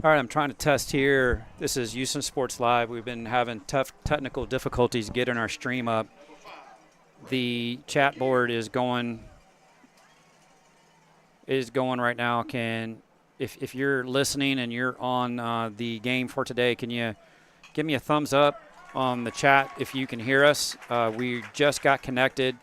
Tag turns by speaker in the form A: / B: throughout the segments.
A: All right, I'm trying to test here. This is Houston Sports Live. We've been having tough technical difficulties getting our stream up. The chat board is going right now. If you're listening and you're on the game for today, can you give me a thumbs up on the chat if you can hear us? We just got connected.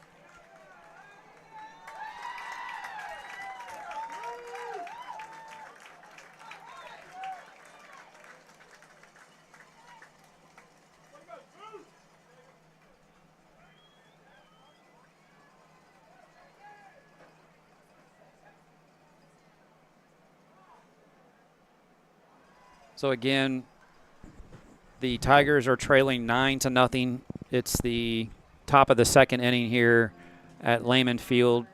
A: So again, the Tigers are trailing 9-0. It's the top of the second inning here at Lehman Field.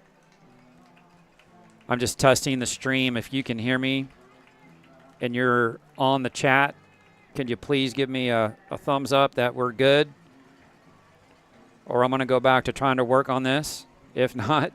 A: I'm just testing the stream. If you can hear me and you're on the chat, can you please give me a thumbs up that we're good? Or I'm going to go back to trying to work on this. If not,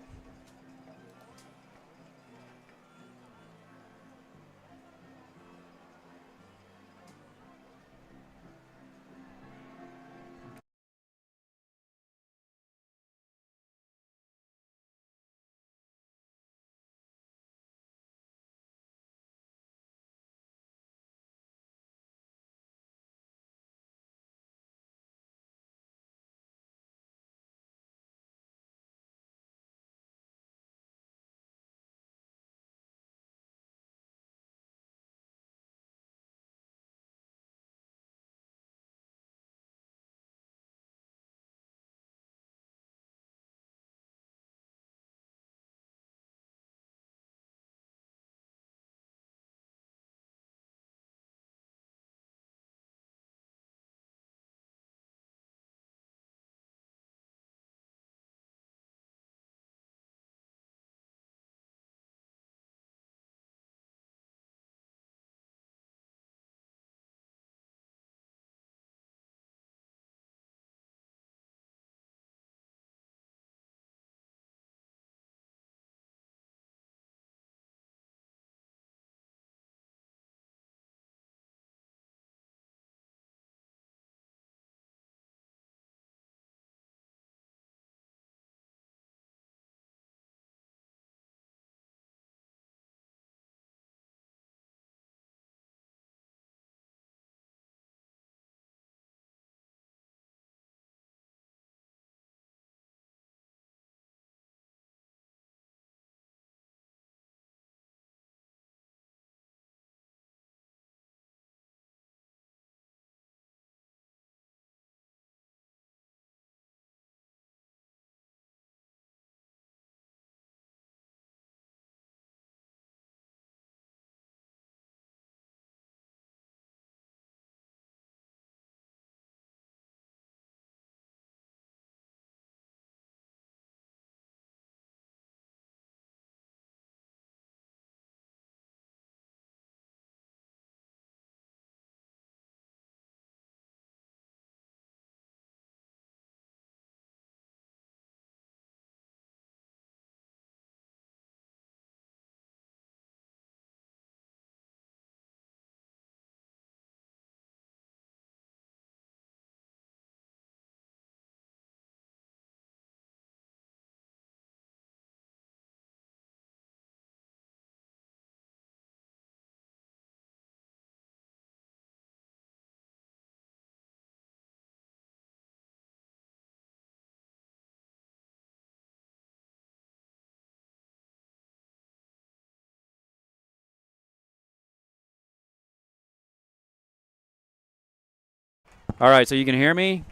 A: all right, so you can hear me?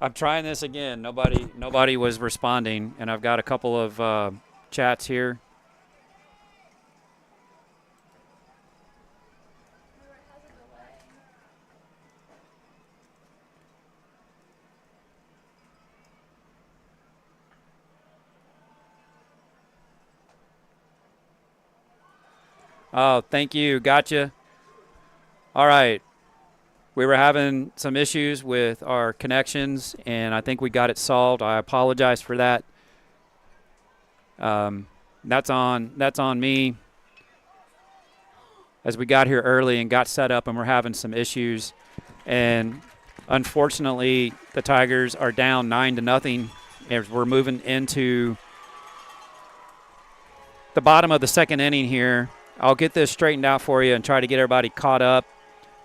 A: I'm trying this again. Nobody was responding, and I've got a couple of chats here. Oh, thank you. Gotcha. All right. We were having some issues with our connections, and I think we got it solved. I apologize for that. That's on me. as we got here early and got set up, and we're having some issues. And unfortunately, the Tigers are down 9-0 as we're moving into the bottom of the second inning here. I'll get this straightened out for you and try to get everybody caught up.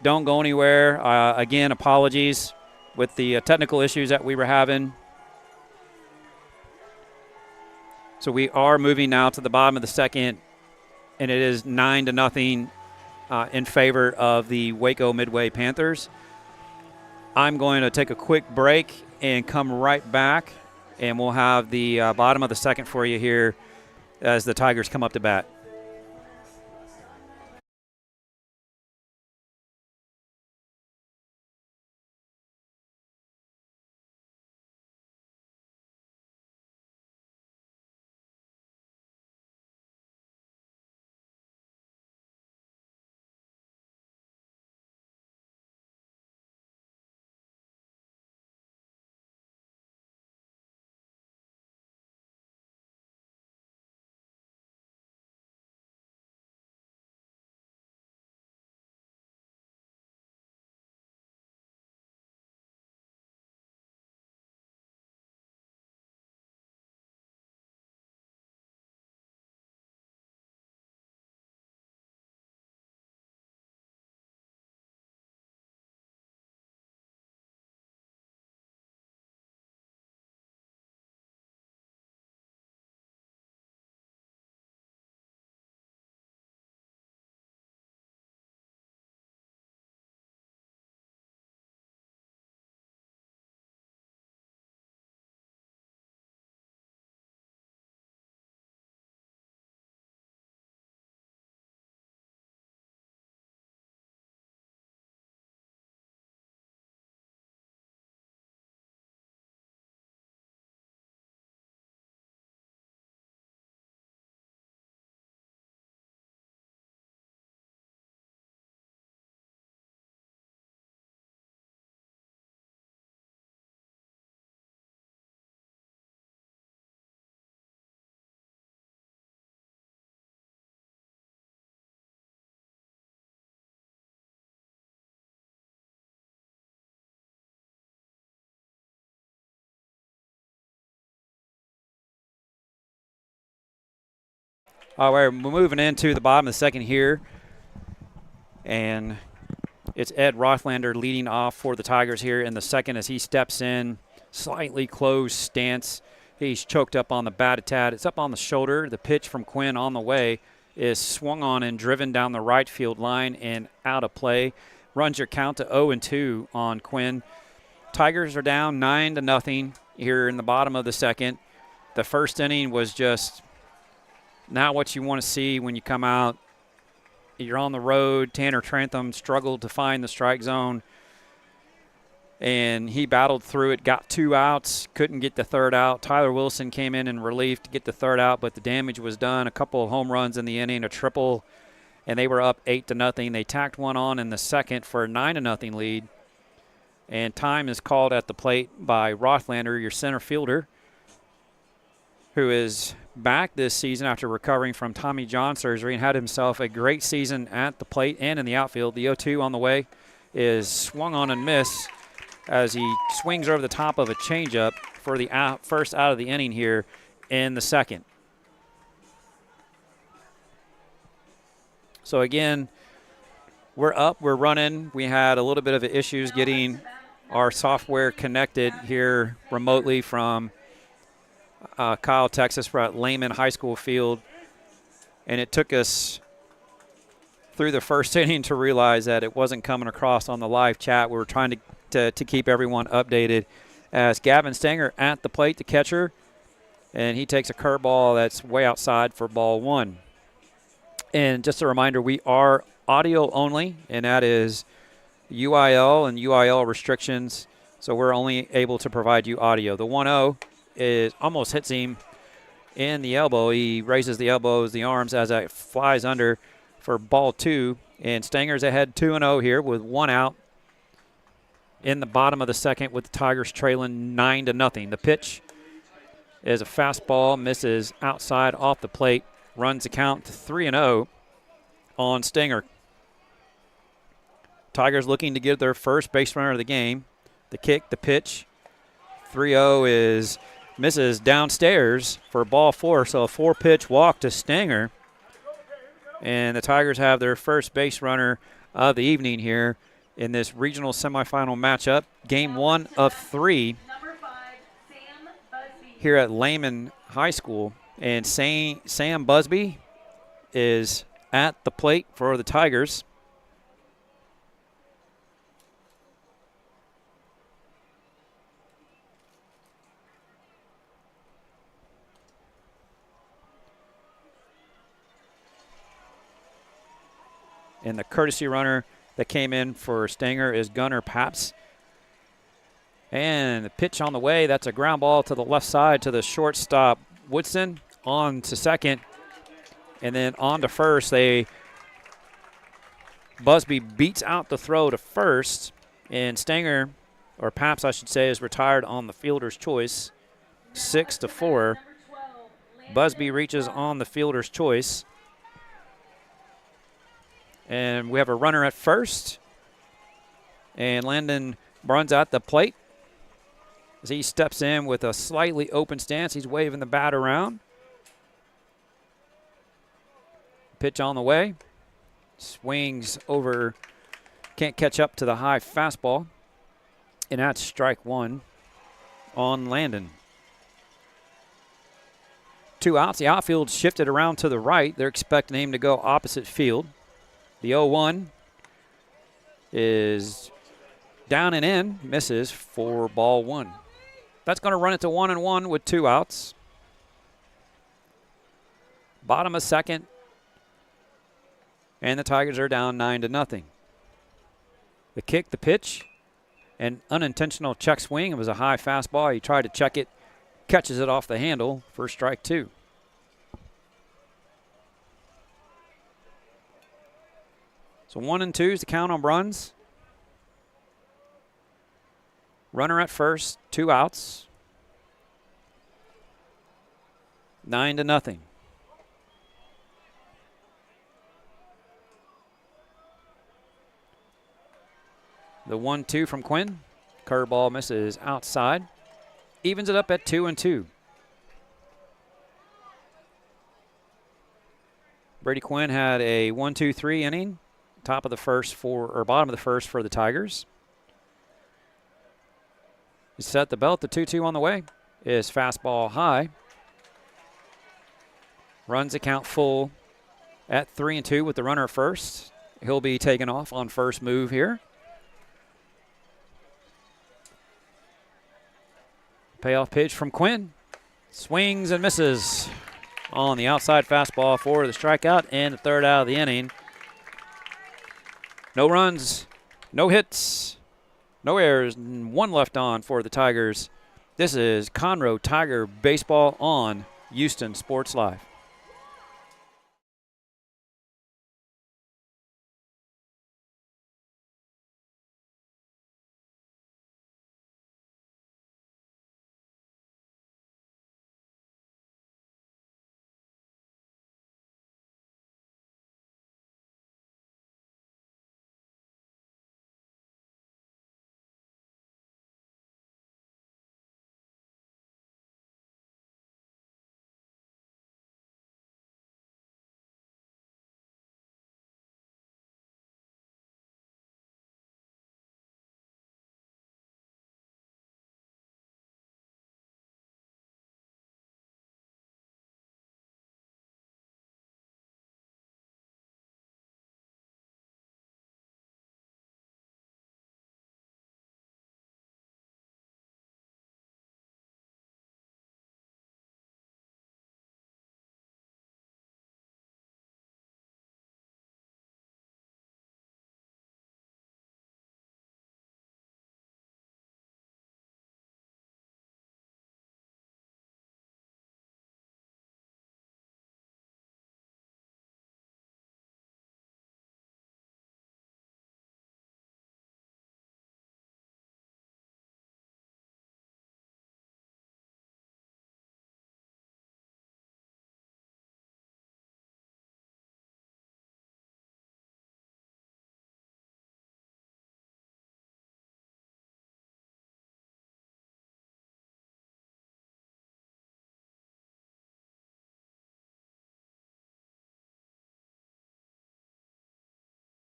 A: Don't go anywhere. Again, apologies with the technical issues that we were having. So we are moving now to the bottom of the second, and it is 9-0 in favor of the Waco Midway Panthers. I'm going to take a quick break and come right back, and we'll have the bottom of the second for you here as the Tigers come up to bat. All right, we're moving into the bottom of the second here, and it's Ed Rothlander leading off for the Tigers here in the second as he steps in, slightly closed stance. He's choked up on the bat a tad. It's up on the shoulder. The pitch from Quinn on the way is swung on and driven down the right field line and out of play. Runs your count to 0-2 on Quinn. Tigers are down 9-0 here in the bottom of the second. The first inning was just not what you want to see when you come out. You're on the road. Tanner Trantham struggled to find the strike zone, and he battled through it, got 2 outs, couldn't get the third out. Tyler Wilson came in relief to get the third out, but the damage was done. A couple of home runs in the inning, a triple, and they were up 8-0. They tacked one on in the second for a 9-0 lead, and time is called at the plate by Rothlander, your center fielder, who is back this season after recovering from Tommy John surgery and had himself a great season at the plate and in the outfield. The 0-2 on the way is swung on and missed as he swings over the top of a changeup for the first out of the inning here in the second. So again, we're up, we're running. We had a little bit of issues getting our software connected here remotely from Kyle, Texas. We're at Lehman High School field, and it took us through the first inning to realize that it wasn't coming across on the live chat. We were trying to keep everyone updated as Gavin Stanger at the plate, the catcher, and he takes a curveball that's way outside for ball 1. And just a reminder, we are audio only, and that is UIL and UIL restrictions, so we're only able to provide you audio. The 1-0 is almost hits him in the elbow. He raises the elbows, the arms as it flies under for ball 2. And Stanger's ahead 2-0 here with 1 out in the bottom of the second with the Tigers trailing 9-0. The pitch is a fastball, misses outside off the plate, runs the count to 3-0 on Stanger. Tigers looking to get their first base runner of the game. The kick, the pitch. 3-0 misses downstairs for ball 4, so a 4-pitch walk to Stanger. And the Tigers have their first base runner of the evening here in this regional semifinal matchup. Game 1 of 3 here at Lehman High School. And Sam Busby is at the plate for the Tigers. And the courtesy runner that came in for Stanger is Gunnar Paps. And the pitch on the way, that's a ground ball to the left side to the shortstop, Woodson, on to second. And then on to first. Busby beats out the throw to first. And Stanger, or Paps I should say, is retired on the fielder's choice, 6-4. Busby reaches on the fielder's choice. And we have a runner at first. And Landon runs at the plate. As he steps in with a slightly open stance, he's waving the bat around. Pitch on the way. Swings over, can't catch up to the high fastball. And that's strike 1 on Landon. 2 outs. The outfield shifted around to the right. They're expecting him to go opposite field. The 0-1 is down and in, misses for ball 1. That's going to run it to 1-1 with 2 outs. Bottom of second. And the Tigers are down 9-0. The kick, the pitch, an unintentional check swing. It was a high fastball. He tried to check it, catches it off the handle for strike 2. So 1-2 is the count on runs. Runner at first, 2 outs. 9-0. The 1-2 from Quinn. Curveball misses outside. Evens it up at 2-2. Brady Quinn had a 1-2-3 inning. Bottom of the first for the Tigers. He set the belt. The 2-2 on the way is fastball high. Runs the count full at 3-2 with the runner at first. He'll be taken off on first move here. Payoff pitch from Quinn. Swings and misses on the outside fastball for the strikeout and the 3rd out of the inning. No runs, no hits, no errors, 1 left on for the Tigers. This is Conroe Tiger Baseball on Houston Sports Live.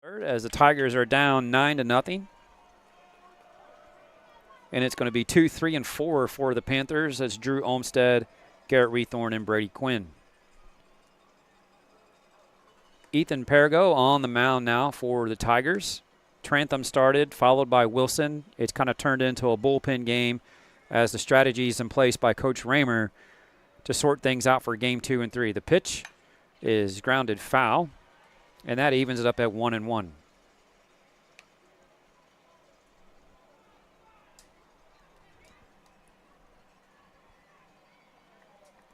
A: As the Tigers are down 9-0. And it's going to be 2, 3, and 4 for the Panthers. That's Drew Olmstead, Garrett Rethorn, and Brady Quinn. Ethan Perigo on the mound now for the Tigers. Trantham started, followed by Wilson. It's kind of turned into a bullpen game as the strategies in place by Coach Raymer to sort things out for game 2 and 3. The pitch is grounded foul, and that evens it up at 1-1.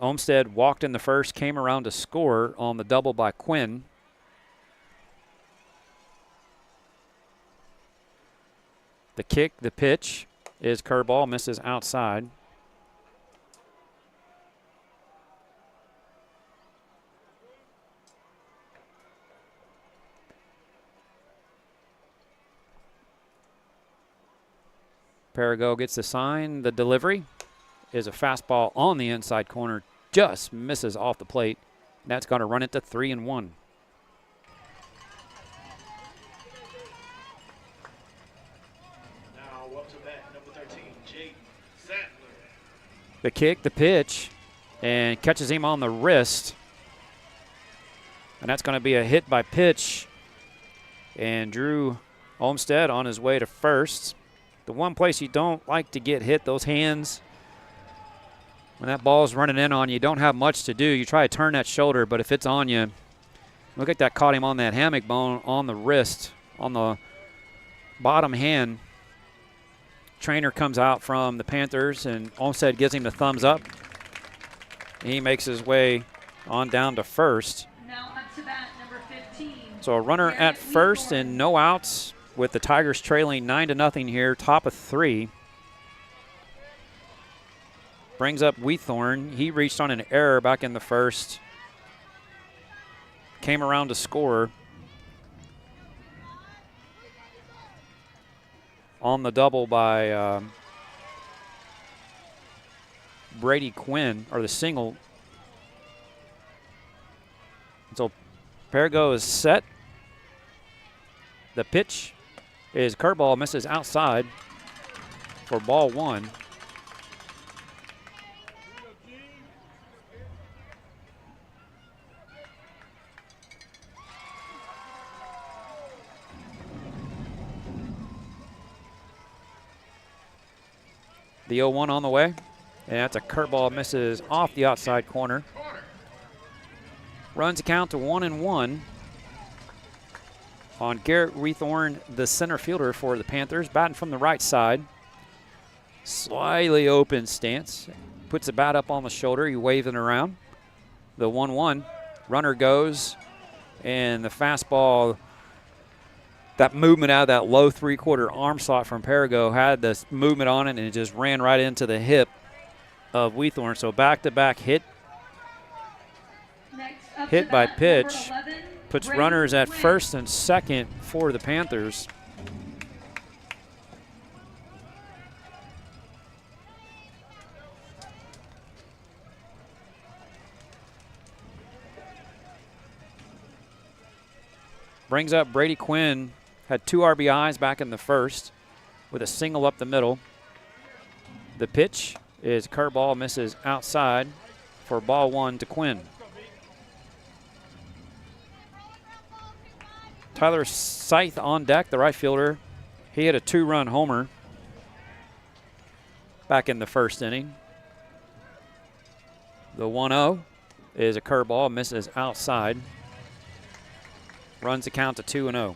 A: Olmstead walked in the first, came around to score on the double by Quinn. The kick, the pitch is curveball, misses outside. Perigo gets the sign. The delivery is a fastball on the inside corner, just misses off the plate. That's going to run it to 3-1.
B: Now up to bat, number 13, Jake Sattler.
A: The kick, the pitch, and catches him on the wrist. And that's going to be a hit by pitch. And Drew Olmstead on his way to first. The one place you don't like to get hit, those hands. When that ball's running in on you, you don't have much to do. You try to turn that shoulder, but if it's on you, look at that, caught him on that hammock bone on the wrist, on the bottom hand. Trainer comes out from the Panthers, and Olmstead gives him the thumbs up. He makes his way on down to first.
C: Now up to bat, number 15.
A: So a runner at first and no outs with the Tigers trailing 9-0 here, top of 3. Brings up Weethorn. He reached on an error back in the first. Came around to score on the double by Brady Quinn, or the single. So Perigo is set. The pitch is curveball, misses outside for ball 1. The 0-1 on the way, and that's a curveball, misses off the outside corner. Runs the count to 1-1 on Garrett Rethorn, the center fielder for the Panthers, batting from the right side. Slightly open stance, puts the bat up on the shoulder, he waving around. The 1-1, runner goes, and the fastball, that movement out of that low 3/4 arm slot from Perigo had this movement on it, and it just ran right into the hip of Weethorn. So back-to-back hit by pitch,
C: 11,
A: puts
C: Brady
A: runners at
C: Quinn.
A: first and second for the Panthers. Brings up Brady Quinn. Had 2 RBIs back in the first with a single up the middle. The pitch is curveball, misses outside for ball 1 to Quinn. Tyler Scythe on deck, the right fielder. He had a 2-run homer back in the first inning. The 1-0 is a curveball, misses outside. Runs the count to 2-0.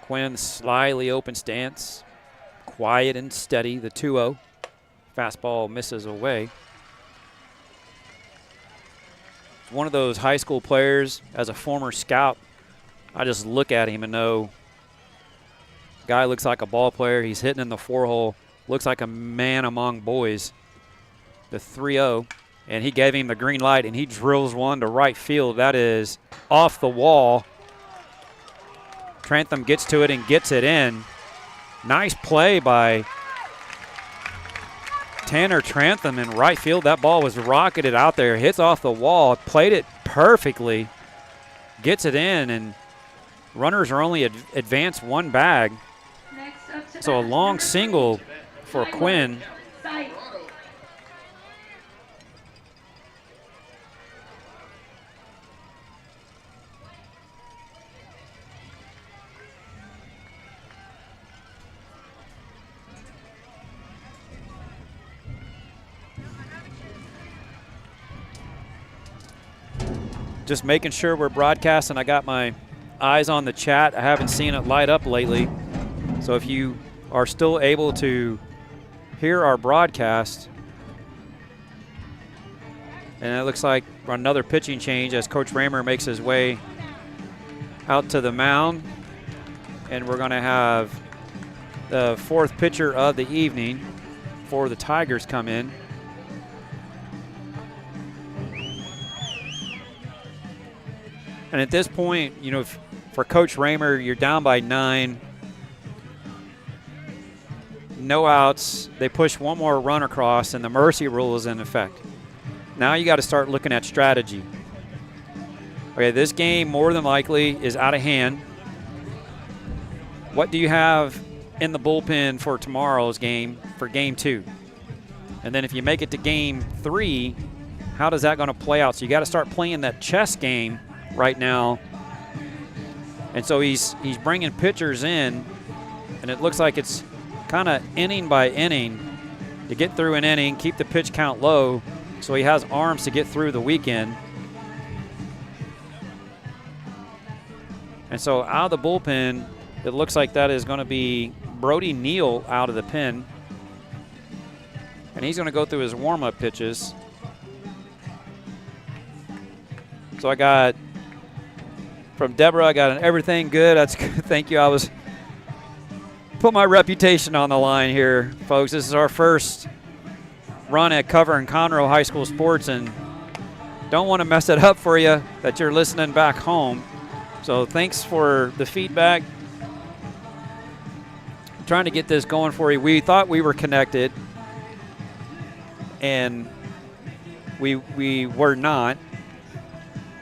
A: Quinn, slyly open stance, quiet and steady, the 2-0. Fastball misses away. One of those high school players, as a former scout, I just look at him and know, guy looks like a ball player. He's hitting in the 4-hole, looks like a man among boys. The 3-0, and he gave him the green light, and he drills one to right field. That is off the wall. Trantham gets to it and gets it in. Nice play by Tanner Trantham in right field. That ball was rocketed out there, hits off the wall, played it perfectly, gets it in, and runners are only advanced one bag. So a long single for Quinn. Just making sure we're broadcasting. I got my eyes on the chat. I haven't seen it light up lately. So if you are still able to hear our broadcast, and it looks like another pitching change as Coach Raymer makes his way out to the mound. And we're going to have the fourth pitcher of the evening for the Tigers come in. And at this point, you know, for Coach Raymer, you're down by 9. No outs. They push one more run across, and the mercy rule is in effect. Now you got to start looking at strategy. Okay, this game more than likely is out of hand. What do you have in the bullpen for tomorrow's game, for game 2? And then if you make it to game 3, how does that going to play out? So you got to start playing that chess game right now. And so he's bringing pitchers in, and it looks like it's kind of inning by inning to get through an inning, keep the pitch count low so he has arms to get through the weekend. And so out of the bullpen, it looks like that is going to be Brody Neal out of the pen. And he's going to go through his warm-up pitches. So I got from Deborah, I got an everything good. That's good. Thank you. I was put my reputation on the line here, folks. This is our first run at covering Conroe High School sports, and don't want to mess it up for you that you're listening back home. So thanks for the feedback. I'm trying to get this going for you. We thought we were connected, and we were not.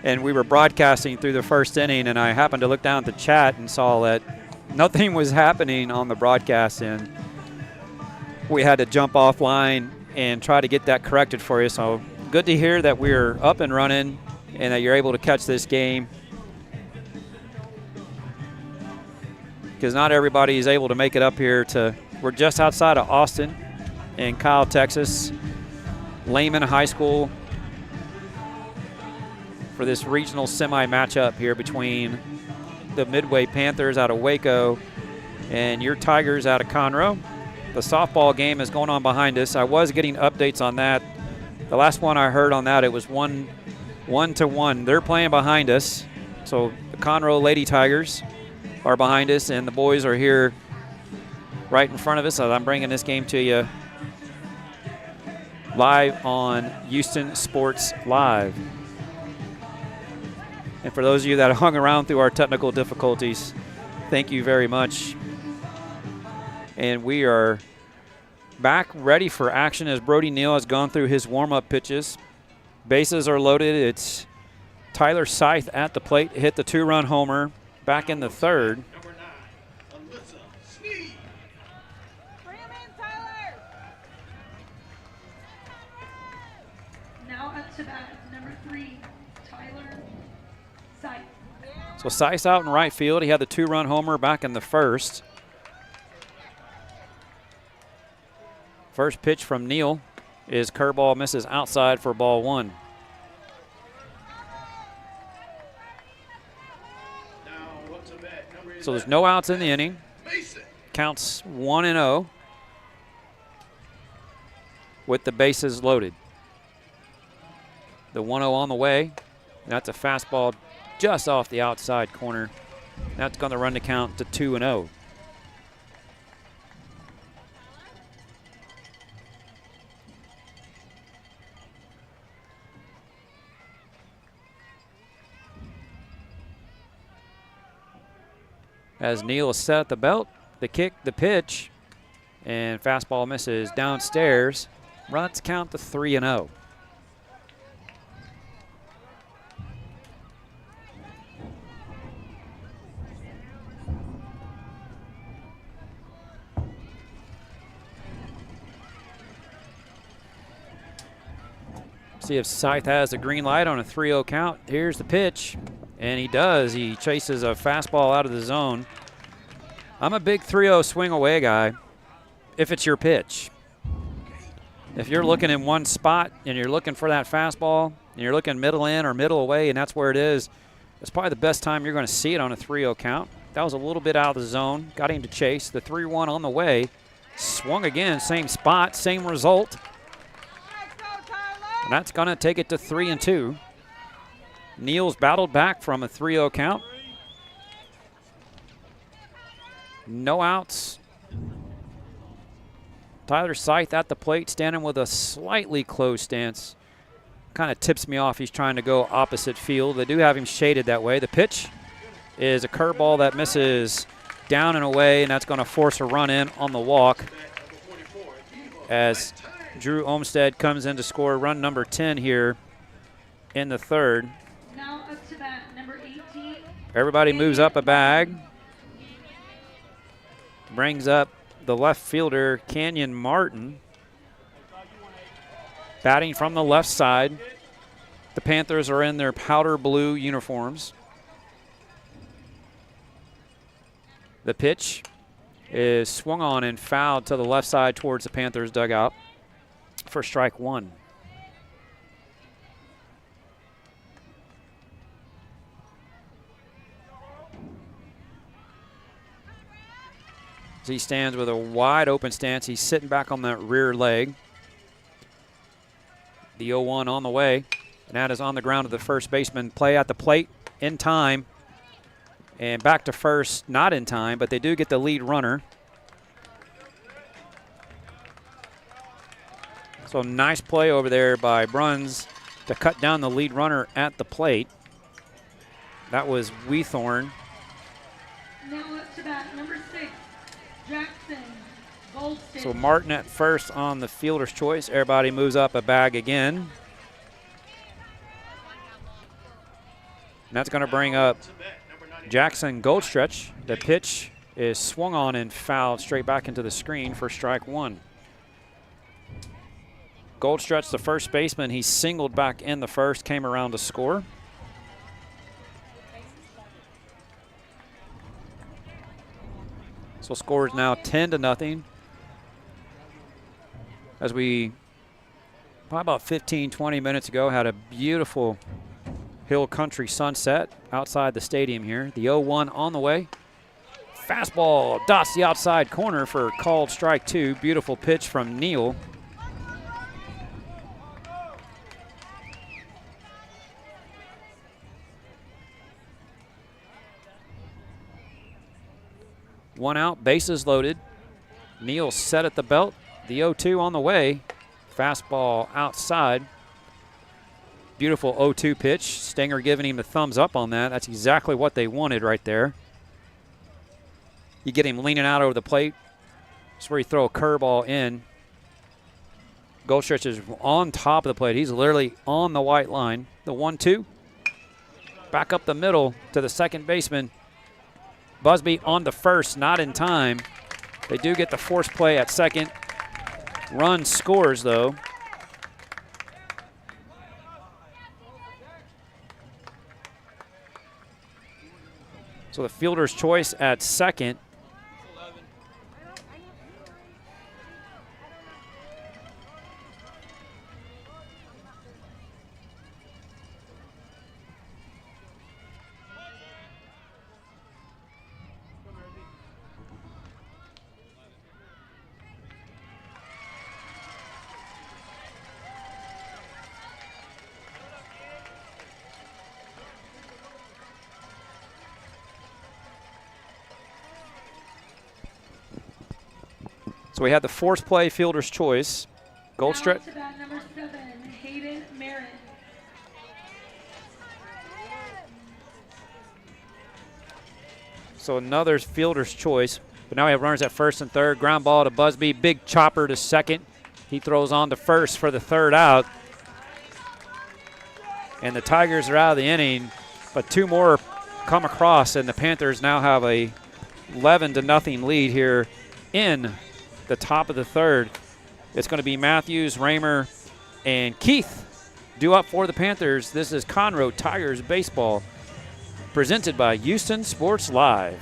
A: And we were broadcasting through the first inning, and I happened to look down at the chat and saw that nothing was happening on the broadcast, and we had to jump offline and try to get that corrected for you. So good to hear that we're up and running and that you're able to catch this game, because not everybody is able to make it up here to, we're just outside of Austin in Kyle, Texas, Lehman High School, for this regional semi matchup here between the Midway Panthers out of Waco and your Tigers out of Conroe. The softball game is going on behind us. I was getting updates on that. The last one I heard on that, it was 1-1. They're playing behind us. So the Conroe Lady Tigers are behind us, and the boys are here right in front of us as I'm bringing this game to you live on Houston Sports Live. And for those of you that hung around through our technical difficulties, thank you very much. And we are back ready for action as Brody Neal has gone through his warm-up pitches. Bases are loaded. It's Tyler Scythe at the plate, hit the 2-run homer back in the third.
B: Number 9, Alyssa Sneed.
C: Bring him in, Tyler. Now up to bat, number 3, Tyler Scythe.
A: So Scythe out in right field. He had the 2-run homer back in the first. First pitch from Neal is curveball, misses outside for ball 1.
B: Now up to bat, number 11.
A: So there's no outs in the inning.
B: Mason.
A: Counts 1-0 with the bases loaded. The 1-0 on the way. That's a fastball just off the outside corner. That's going to run the count to 2-0. As Neal is set at the belt, the kick, the pitch, and fastball misses downstairs. Runs count to 3-0. See if Scythe has the green light on a 3-0 count. Here's the pitch, and he does. He chases a fastball out of the zone. I'm a big 3-0 swing away guy if it's your pitch. If you're looking in one spot and you're looking for that fastball and you're looking middle in or middle away and that's where it is, it's probably the best time you're going to see it on a 3-0 count. That was a little bit out of the zone. Got him to chase. The 3-1 on the way. Swung again, same spot, same result. And that's going to take it to 3-2. Neal's battled back from a 3-0 count. No outs. Tyler Scythe at the plate, standing with a slightly closed stance. Kind of tips me off he's trying to go opposite field. They do have him shaded that way. The pitch is a curveball that misses down and away, and that's going to force a run in on the walk as Drew Olmstead comes in to score run number 10 here in the third.
C: Now up to bat, number 18.
A: Everybody moves up a bag. Brings up the left fielder, Canyon Martin. Batting from the left side. The Panthers are in their powder blue uniforms. The pitch is swung on and fouled to the left side towards the Panthers dugout for strike one. As he stands with a wide open stance, he's sitting back on that rear leg. The 0-1 on the way, and that is on the ground to the first baseman. Play at the plate in time, and back to first, not in time, but they do get the lead runner. So nice play over there by Bruns to cut down the lead runner at the plate. That was Weethorn.
C: Now up to bat, number 6, Jackson Goldstein.
A: So Martin at first on the fielder's choice. Everybody moves up a bag again. And that's going to bring up Jackson Goldstretch. The pitch is swung on and fouled straight back into the screen for strike one. Goldstretch, the first baseman, he singled back in the first, came around to score. So score is now 10-0. As we, probably about 15, 20 minutes ago, had a beautiful hill country sunset outside the stadium here. The 0-1 on the way. Fastball dots the outside corner for called strike two. Beautiful pitch from Neal. One out, bases loaded. Neal set at the belt. The 0-2 on the way. Fastball outside. Beautiful 0-2 pitch. Stenger giving him the thumbs up on that. That's exactly what they wanted right there. You get him leaning out over the plate. That's where you throw a curveball in. Goldstretch is on top of the plate. He's literally on the white line. The 1-2. Back up the middle to the second baseman. Busby on the first, not in time. They do get the force play at second. Run scores, though. So the fielder's choice at second. So we had the force play, fielder's choice. Goldstretch.
C: Now to bat, number 7, Hayden Merritt.
A: So another fielder's choice. But now we have runners at first and third. Ground ball to Busby. Big chopper to second. He throws on to first for the third out. And the Tigers are out of the inning, but 2 more come across, and the Panthers now have a 11-0 lead here in the top of the third. It's going to be Matthews, Raymer, and Keith due up for the Panthers. This is Conroe Tigers baseball, presented by Houston Sports Live.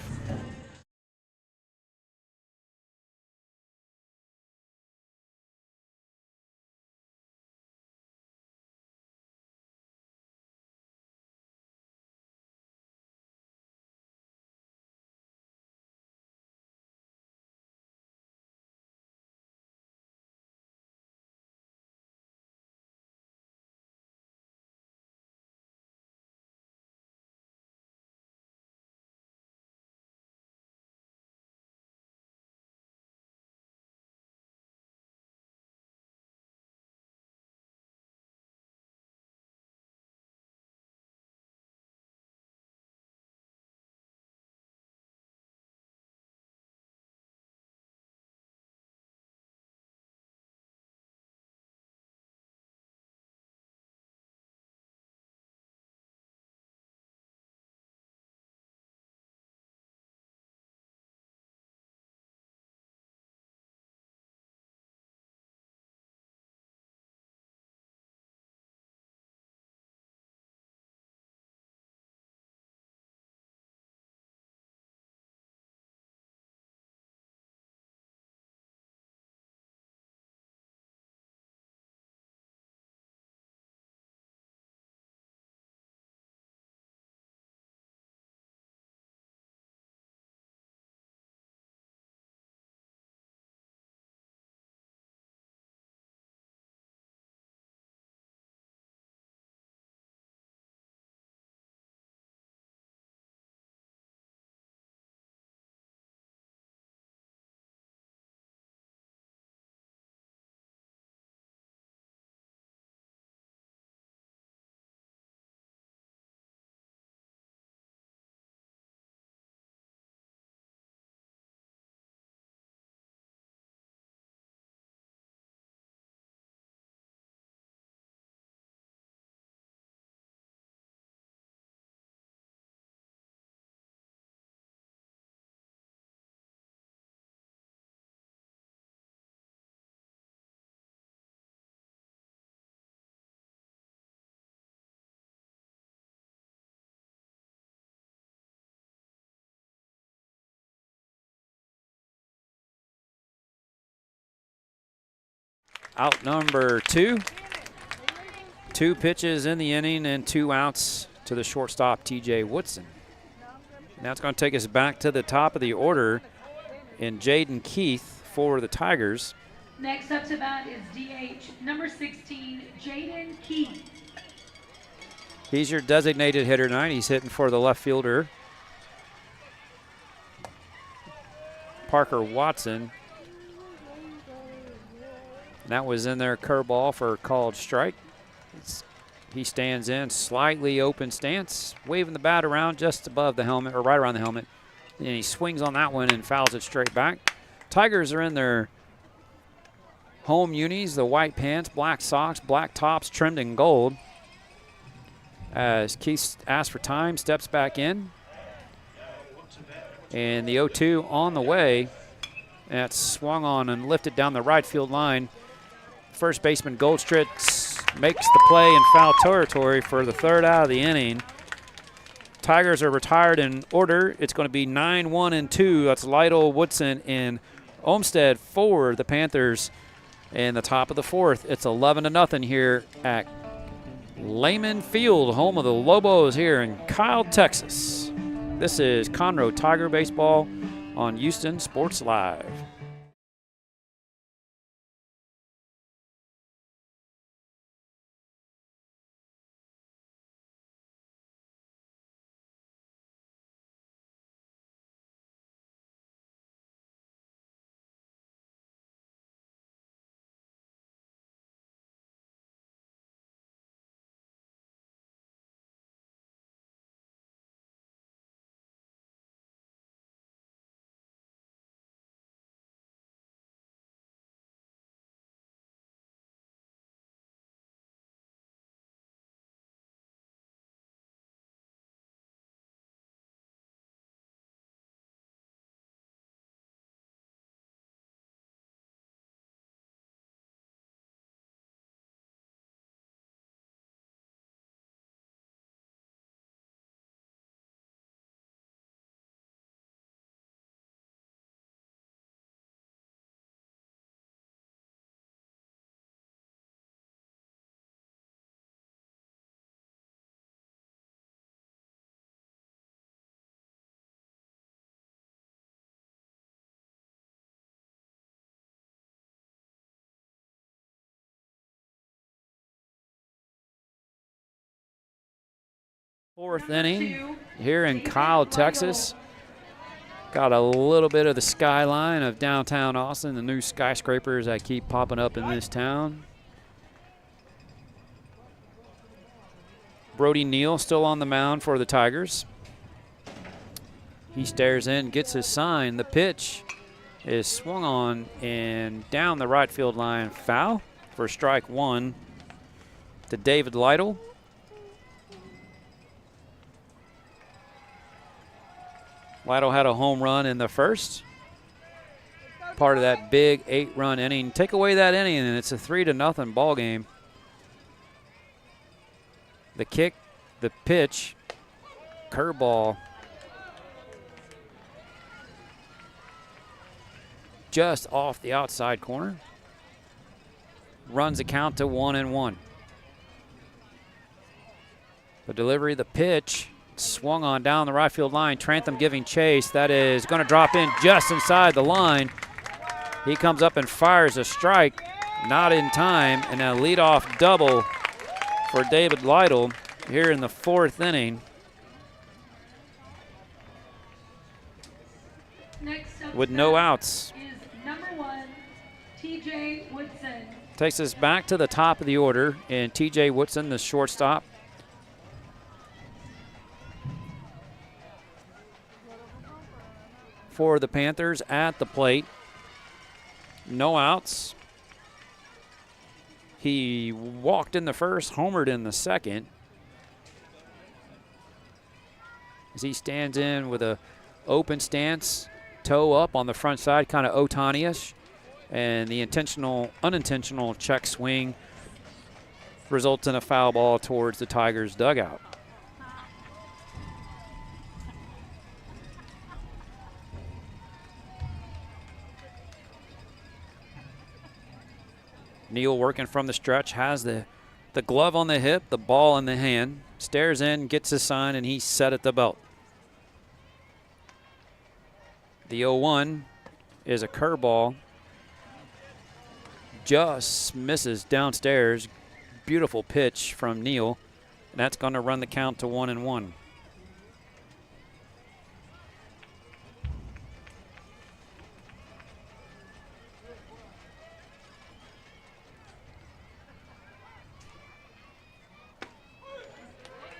A: Out number 2. 2 pitches in the inning and 2 outs to the shortstop, TJ Woodson. Now it's going to take us back to the top of the order in Jaden Keith for the Tigers.
C: Next up to bat is DH number 16, Jaden Keith.
A: He's your designated hitter tonight. He's hitting for the left fielder, Parker Watson. That was in there, curveball for a called strike. He stands in, slightly open stance, waving the bat around just above the helmet, or right around the helmet. And he swings on that one and fouls it straight back. Tigers are in their home unis, the white pants, black socks, black tops, trimmed in gold. As Keith asks for time, steps back in. And the 0-2 on the way. That's swung on and lifted down the right field line. First baseman Goldstritz makes the play in foul territory for the third out of the inning. Tigers are retired in order. It's going to be 9-1-2. That's Lytle, Woodson, and Olmstead for the Panthers. In the top of the fourth, it's 11-0 here at Lehman Field, home of the Lobos here in Kyle, Texas. This is Conroe Tiger Baseball on Houston Sports Live. Fourth inning here in Kyle, Texas. Got a little bit of the skyline of downtown Austin, the new skyscrapers that keep popping up in this town. Brody Neal still on the mound for the Tigers. He stares in, gets his sign. The pitch is swung on and down the right field line. Foul for strike one to David Lytle. Lytle had a home run in the first. Part of that big 8-run inning. Take away that inning and it's a 3-0 ball game. The kick, the pitch, curveball. Just off the outside corner. Runs the count to 1-1. The delivery, the pitch, swung on down the right field line. Trantham giving chase. That is going to drop in just inside the line. He comes up and fires a strike. Not in time. And a leadoff double for David Lytle here in the fourth inning. With no outs.
C: Is number 1, T.J. Woodson.
A: Takes us back to the top of the order. And T.J. Woodson, the shortstop. For the Panthers at the plate. No outs. He walked in the first, homered in the second. As he stands in with a open stance, toe up on the front side, kind of Ohtani-ish. And the unintentional check swing results in a foul ball towards the Tigers' dugout. Neal working from the stretch, has the glove on the hip, the ball in the hand, stares in, gets his sign, and he's set at the belt. The 0-1 is a curveball. Just misses downstairs. Beautiful pitch from Neal. And that's going to run the count to 1-1.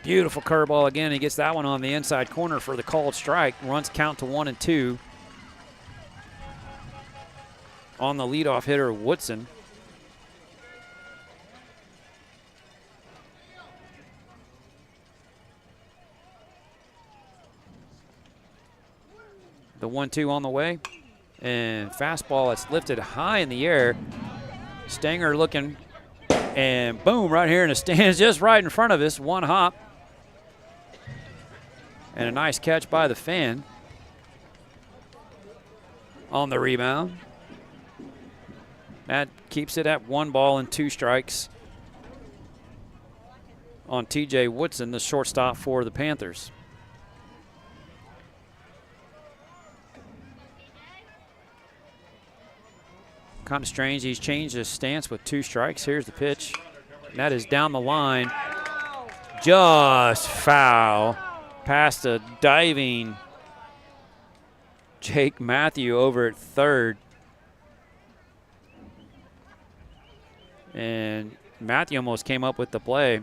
A: Beautiful curveball again. He gets that one on the inside corner for the called strike. Runs count to 1-2. On the leadoff hitter, Woodson. The 1-2 on the way. And fastball, it's lifted high in the air. Stanger looking, and boom, right here in the stands, just right in front of us. One hop. And a nice catch by the fan on the rebound. That keeps it at 1-2 strikes on T.J. Woodson, the shortstop for the Panthers. Kind of strange. He's changed his stance with 2 strikes. Here's the pitch. And that is down the line. Just foul. Past a diving Jake Matthew over at third. And Matthew almost came up with the play.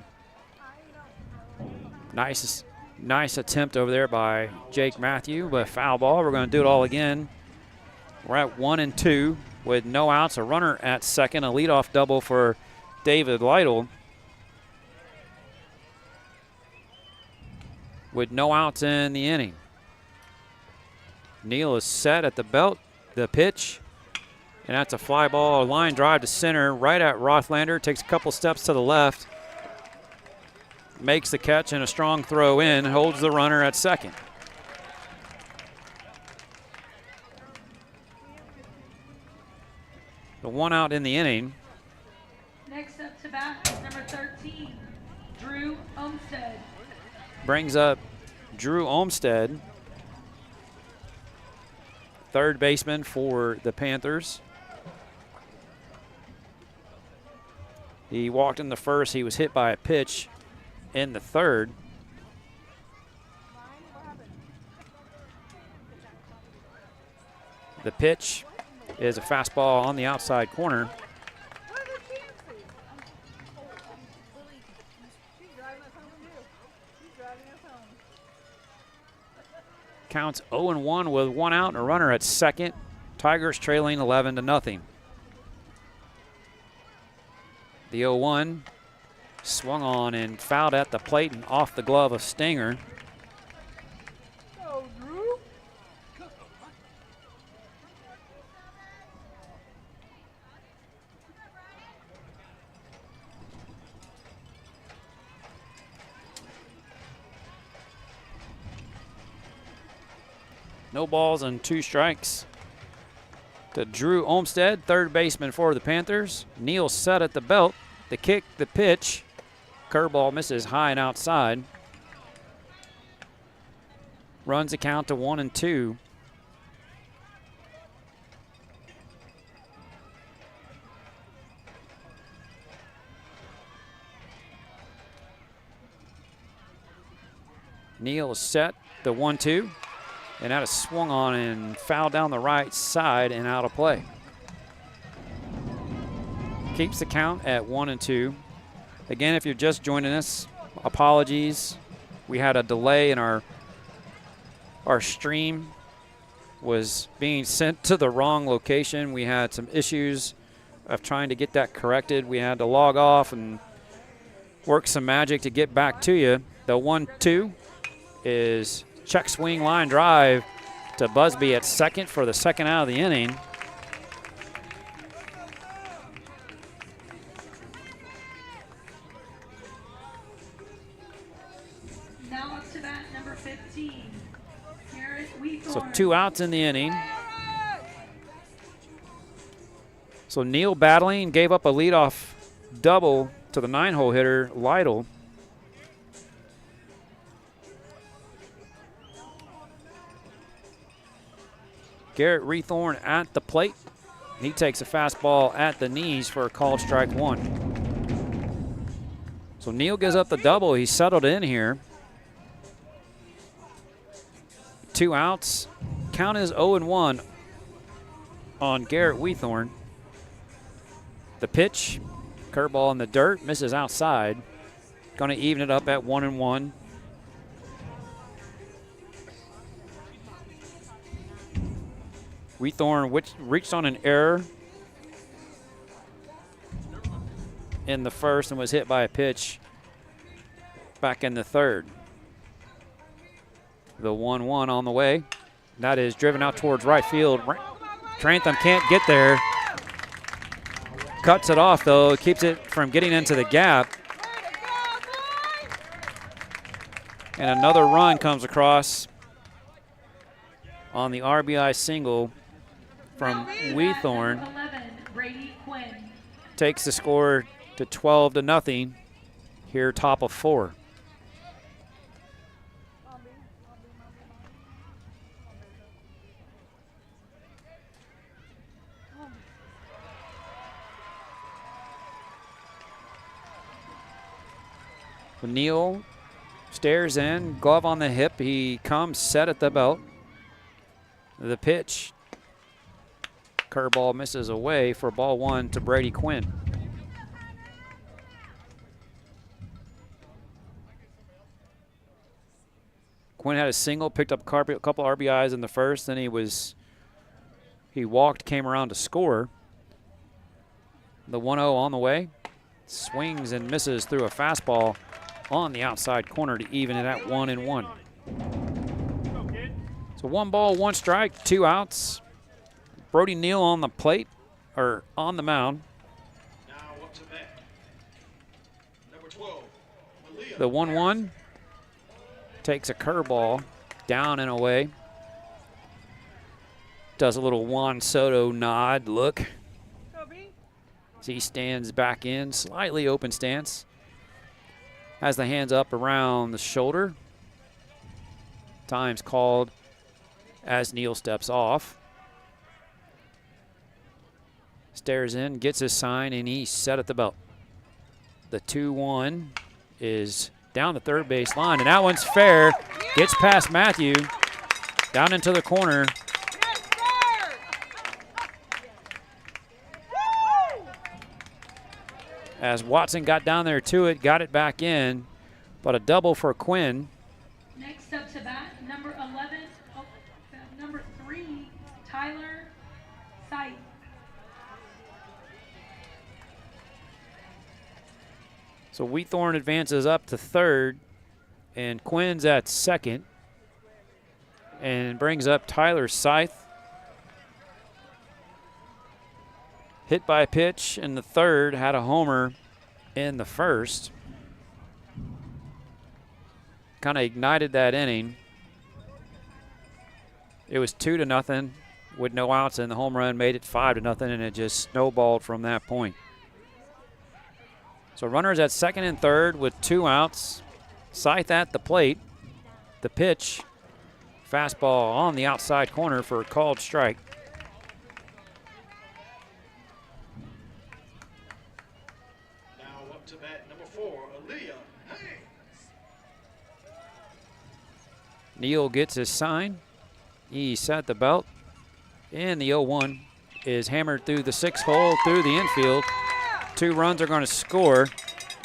A: Nice attempt over there by Jake Matthew, but foul ball. We're going to do it all again. We're at 1-2 with no outs. A runner at second. A leadoff double for David Lytle. With no outs in the inning. Neal is set at the belt. The pitch. And that's a fly ball, a line drive to center, right at Rothlander. Takes a couple steps to the left. Makes the catch and a strong throw in. Holds the runner at second. The 1 out in the inning.
C: Next up to bat is number 13, Drew Olmstead.
A: Brings up Drew Olmstead, third baseman for the Panthers. He walked in the first. He was hit by a pitch in the third. The pitch is a fastball on the outside corner. Counts 0-1 with 1 out and a runner at second. Tigers trailing 11-0. The 0-1 swung on and fouled at the plate and off the glove of Stanger. No balls and 2 strikes to Drew Olmstead, third baseman for the Panthers. Neal set at the belt. The kick, the pitch. Curveball misses high and outside. Runs the count to 1-2. Neal is set, the 1-2. And that is swung on and fouled down the right side and out of play. Keeps the count at 1-2. Again, if you're just joining us, apologies. We had a delay in our stream was being sent to the wrong location. We had some issues of trying to get that corrected. We had to log off and work some magic to get back to you. The 1-2 is check swing line drive to Busby at second for the second out of the inning.
C: Now up to bat number 15, Garrett Wheathorn.
A: So 2 outs in the inning. So Neal battling, gave up a leadoff double to the 9-hole hitter, Lytle. Garrett Wheathorn at the plate. He takes a fastball at the knees for a called strike 1. So Neal gives up the double. He's settled in here. 2 outs. Count is 0-1 on Garrett Wheathorn. The pitch, curveball in the dirt, misses outside. Going to even it up at 1-1. Wheathorn reached on an error in the first and was hit by a pitch back in the third. The 1-1 on the way. That is driven out towards right field. Trantham can't get there. Cuts it off, though. Keeps it from getting into the gap. And another run comes across on the RBI single from Wheathorn. Takes the score to 12-0 here, top of 4. Neal stares in, glove on the hip. He comes set at the belt. The pitch, curveball misses away for ball 1 to Brady Quinn. Quinn had a single, picked up a couple RBIs in the first, then he walked, came around to score. The 1-0 on the way, swings and misses through a fastball on the outside corner to even it at 1-1. So 1 ball, 1 strike, 2 outs. Brody Neal on the plate, or on the mound.
B: Now up to bat. Number 12, Malia.
A: The 1-1 takes a curveball down and away. Does a little Juan Soto nod look. As he stands back in, slightly open stance. Has the hands up around the shoulder. Time's called as Neal steps off. Stares in, gets his sign, and he's set at the belt. The 2-1 is down the third base line, and that one's fair. Gets past Matthew, down into the corner. as Watson got down there to it, got it back in, but a double for Quinn.
C: Next up to bat, number 11, number 3, Tyler Sight.
A: So Wheathorn advances up to third, and Quinn's at second, and brings up Tyler Scythe. Hit by a pitch in the third, had a homer in the first. Kind of ignited that inning. It was 2-0 with no outs, and the home run made it 5-0, and it just snowballed from that point. So runners at second and third with 2 outs. Scythe at the plate. The pitch, fastball on the outside corner for a called strike.
B: Now up to bat number 4, Aaliyah Haynes.
A: Neal gets his sign. He's at the belt. And the 0-1 is hammered through the 6th hole through the infield. 2 runs are going to score.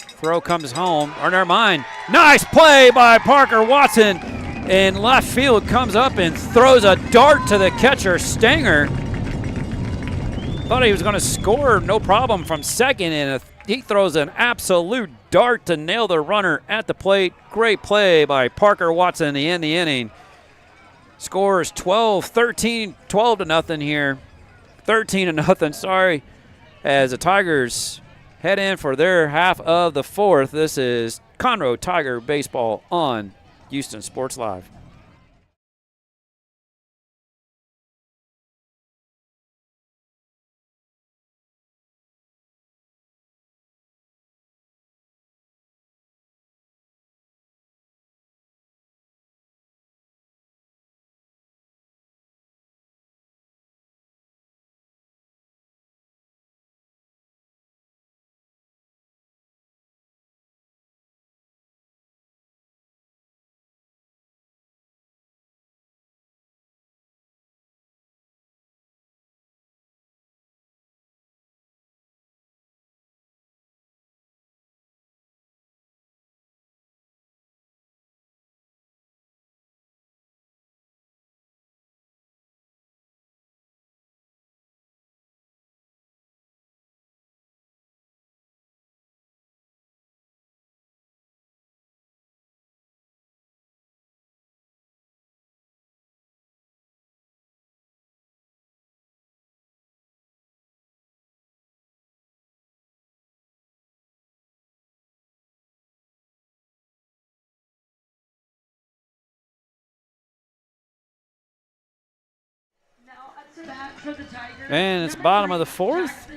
A: Throw comes home. Or never mind. Nice play by Parker Watson. In left field, comes up and throws a dart to the catcher, Stanger. Thought he was going to score, no problem, from second, and he throws an absolute dart to nail the runner at the plate. Great play by Parker Watson to end the inning. Scores 12-0 here. 13-0, sorry, as the Tigers head in for their half of the 4th. This is Conroe Tiger Baseball on Houston Sports Live. And it's bottom of the 4th.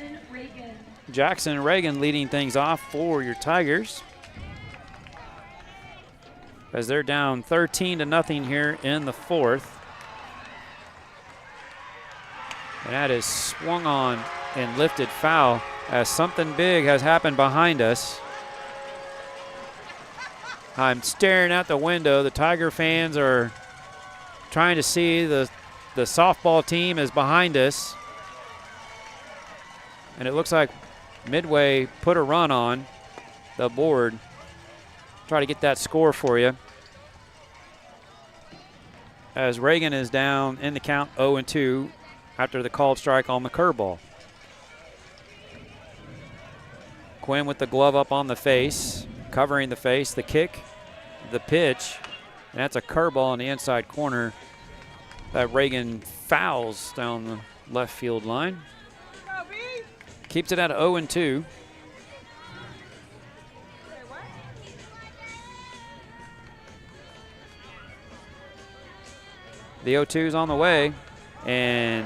A: Jackson Reagan leading things off for your Tigers, as they're down 13-0 here in the 4th. And that is swung on and lifted foul, as something big has happened behind us. I'm staring out the window. The Tiger fans are trying to see the softball team is behind us. And it looks like Midway put a run on the board. Try to get that score for you, as Reagan is down in the count 0-2 after the called strike on the curveball. Quinn with the glove up on the face, covering the face, the kick, the pitch, and that's a curveball in the inside corner that Reagan fouls down the left field line. Keeps it at 0-2. The 0-2's on the way and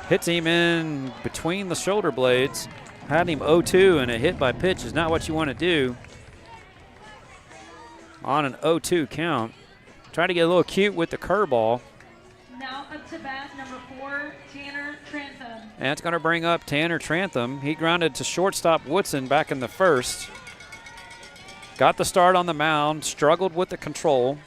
A: hits him in between the shoulder blades. Had him 0-2, and a hit by pitch is not what you want to do on an 0-2 count. Try to get a little cute with the curveball.
C: Now up to bat, number 4, Tanner Trantham.
A: And that's going to bring up Tanner Trantham. He grounded to shortstop Woodson back in the 1st. Got the start on the mound, struggled with the control.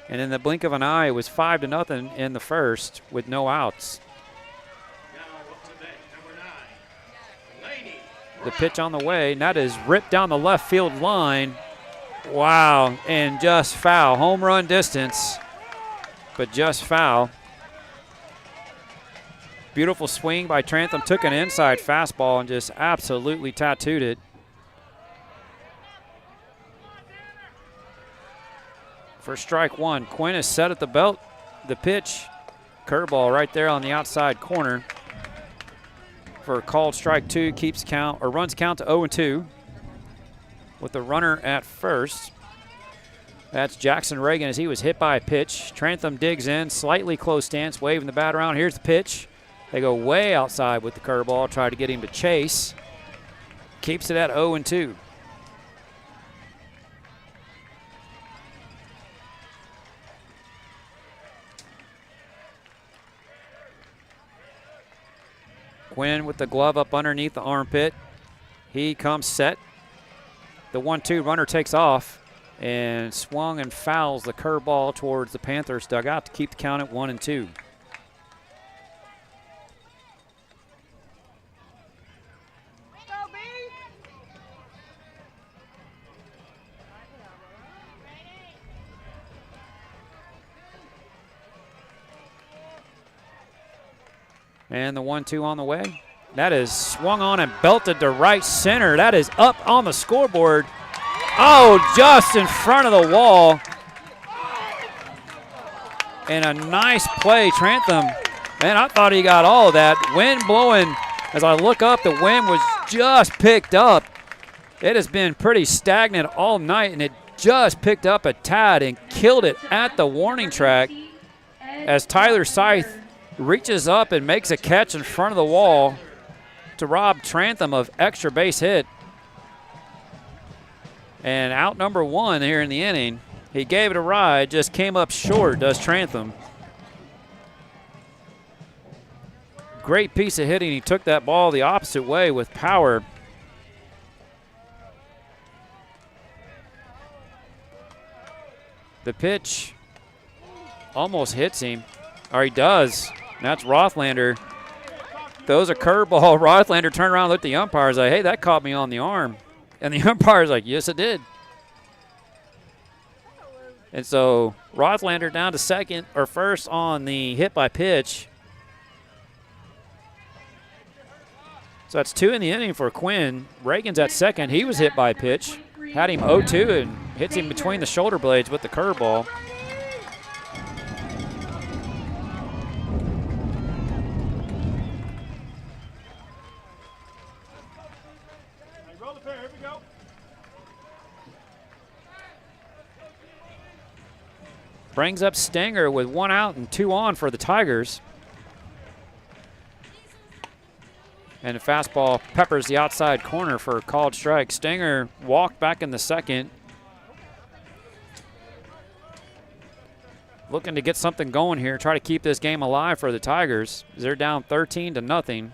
A: And in the blink of an eye, it was 5-0 in the first with no outs.
B: Now up to bat, number 9, Laney.
A: The pitch on the way, and that is ripped down the left field line. Wow, and just foul. Home run distance, but just foul. Beautiful swing by Trantham. Took an inside fastball and just absolutely tattooed it. For strike one, Quinn is set at the belt. The pitch, curveball right there on the outside corner. For a called strike two, keeps count or runs count to 0-2 with the runner at first. That's Jackson Reagan as he was hit by a pitch. Trantham digs in, slightly close stance, waving the bat around. Here's the pitch. They go way outside with the curveball, try to get him to chase. Keeps it at 0-2. Quinn with the glove up underneath the armpit. He comes set. The 1-2 runner takes off and swung and fouls the curveball towards the Panthers dugout to keep the count at 1-2. And the 1-2 on the way. That is swung on and belted to right center. That is up on the scoreboard. Oh, just in front of the wall. And a nice play, Trantham. Man, I thought he got all of that. Wind blowing. As I look up, the wind was just picked up. It has been pretty stagnant all night, and it just picked up a tad and killed it at the warning track as Tyler Scythe reaches up and makes a catch in front of the wall to rob Trantham of extra base hit. And out number one here in the inning. He gave it a ride, just came up short, does Trantham. Great piece of hitting. He took that ball the opposite way with power. The pitch almost hits him, or he does. And that's Rothlander. Throws a curveball. Rothlander turned around and looked at the umpires like, hey, that caught me on the arm. And the umpire's like, yes, it did. And so Rothlander down to second or first on the hit by pitch. So that's 2 in the inning for Quinn. Reagan's at second. He was hit by a pitch. Had him 0-2 and hits him between the shoulder blades with the curveball. Brings up Stenger with 1 out and 2 on for the Tigers. And a fastball peppers the outside corner for a called strike. Stenger walked back in the second. Looking to get something going here, try to keep this game alive for the Tigers. They're down 13-0.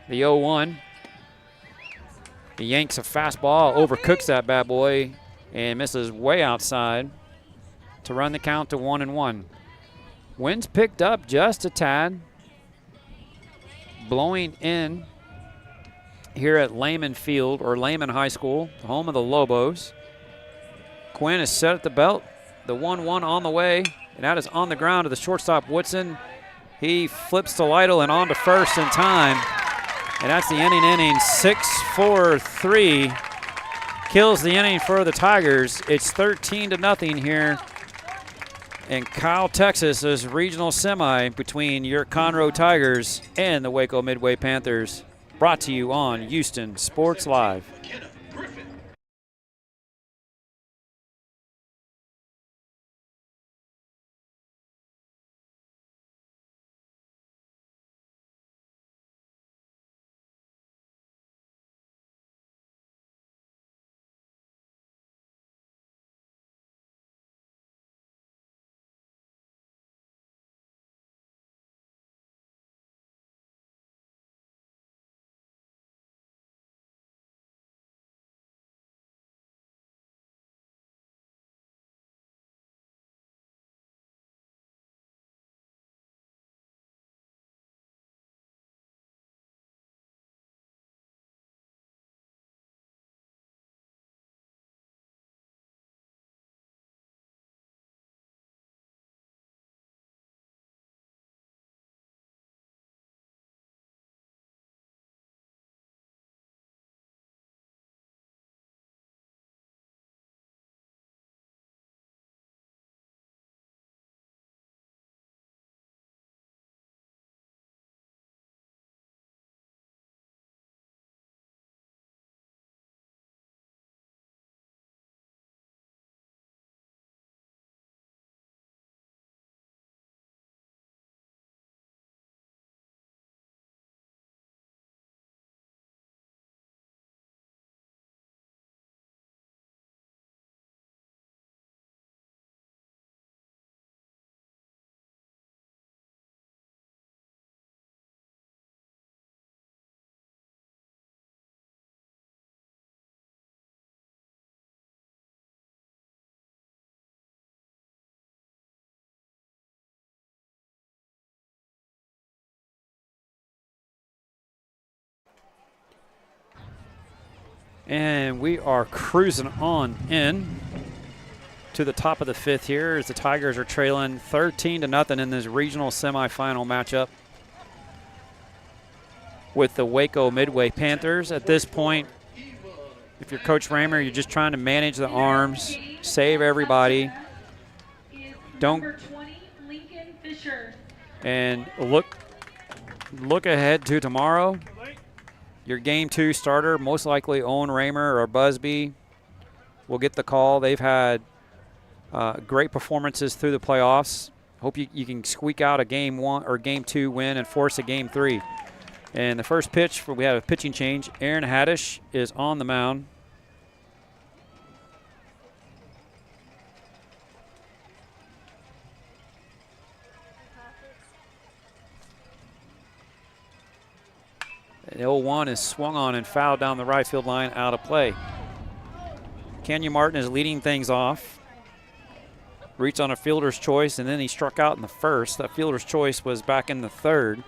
A: The 0-1. He yanks a fastball, overcooks that bad boy, and misses way outside to run the count to 1-1. Wind's picked up just a tad. Blowing in here at Lehman Field, or Lehman High School, home of the Lobos. Quinn is set at the belt. The 1-1 on the way, and that is on the ground to the shortstop, Woodson. He flips to Lytle and on to first in time. And that's the inning. 6-4-3 kills the inning for the Tigers. It's 13-0 here in Kyle, Texas' regional semi between your Conroe Tigers and the Waco Midway Panthers. Brought to you on Houston Sports Live. And we are cruising on in to the top of the 5th here as the Tigers are trailing 13-0 in this regional semifinal matchup with the Waco Midway Panthers. At this point, if you're Coach Raymer, you're just trying to manage the arms, save everybody. Don't and look ahead to tomorrow. Your game 2 starter, most likely Owen Raymer or Busby, will get the call. They've had great performances through the playoffs. Hope you can squeak out a game 1 or game 2 win and force a game 3. And the first pitch, we have a pitching change. Aaron Haddish is on the mound. The 0-1 is swung on and fouled down the right field line, out of play. Kenyon Martin is leading things off. Reached on a fielder's choice, and then he struck out in the first. That fielder's choice was back in the 3rd.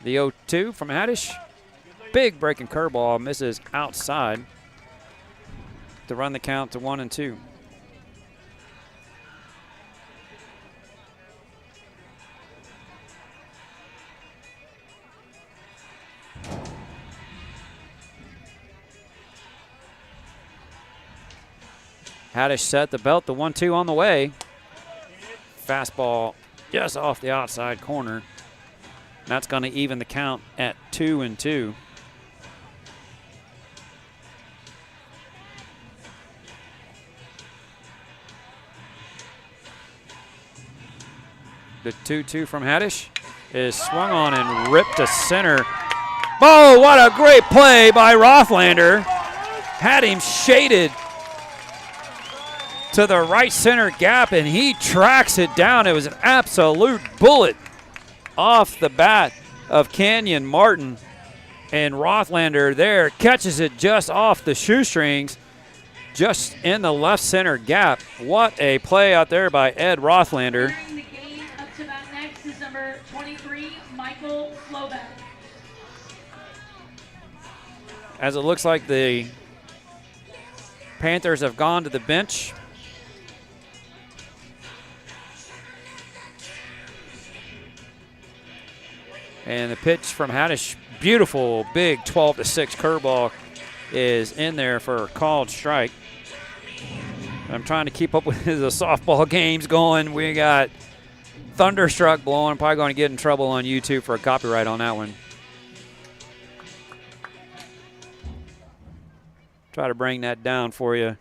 A: The 0-2 from Haddish. Big breaking curveball, misses outside to run the count to 1-2. Haddish set the belt, the 1-2 on the way. Fastball just off the outside corner. That's going to even the count at 2-2. The 2-2 from Haddish is swung on and ripped to center. Oh, what a great play by Rothlander. Had him shaded to the right center gap, and he tracks it down. It was an absolute bullet off the bat of Kenyon Martin, and Rothlander there catches it just off the shoestrings, just in the left center gap. What a play out there by Ed Rothlander.
C: Entering the game up to bat next is number 23, Michael Slovak.
A: As it looks like the Panthers have gone to the bench. And the pitch from Haddish, beautiful, big 12-6 curveball is in there for a called strike. I'm trying to keep up with the softball games going. We got thunderstruck blowing. I'm probably going to get in trouble on YouTube for a copyright on that one. Try to bring that down for you,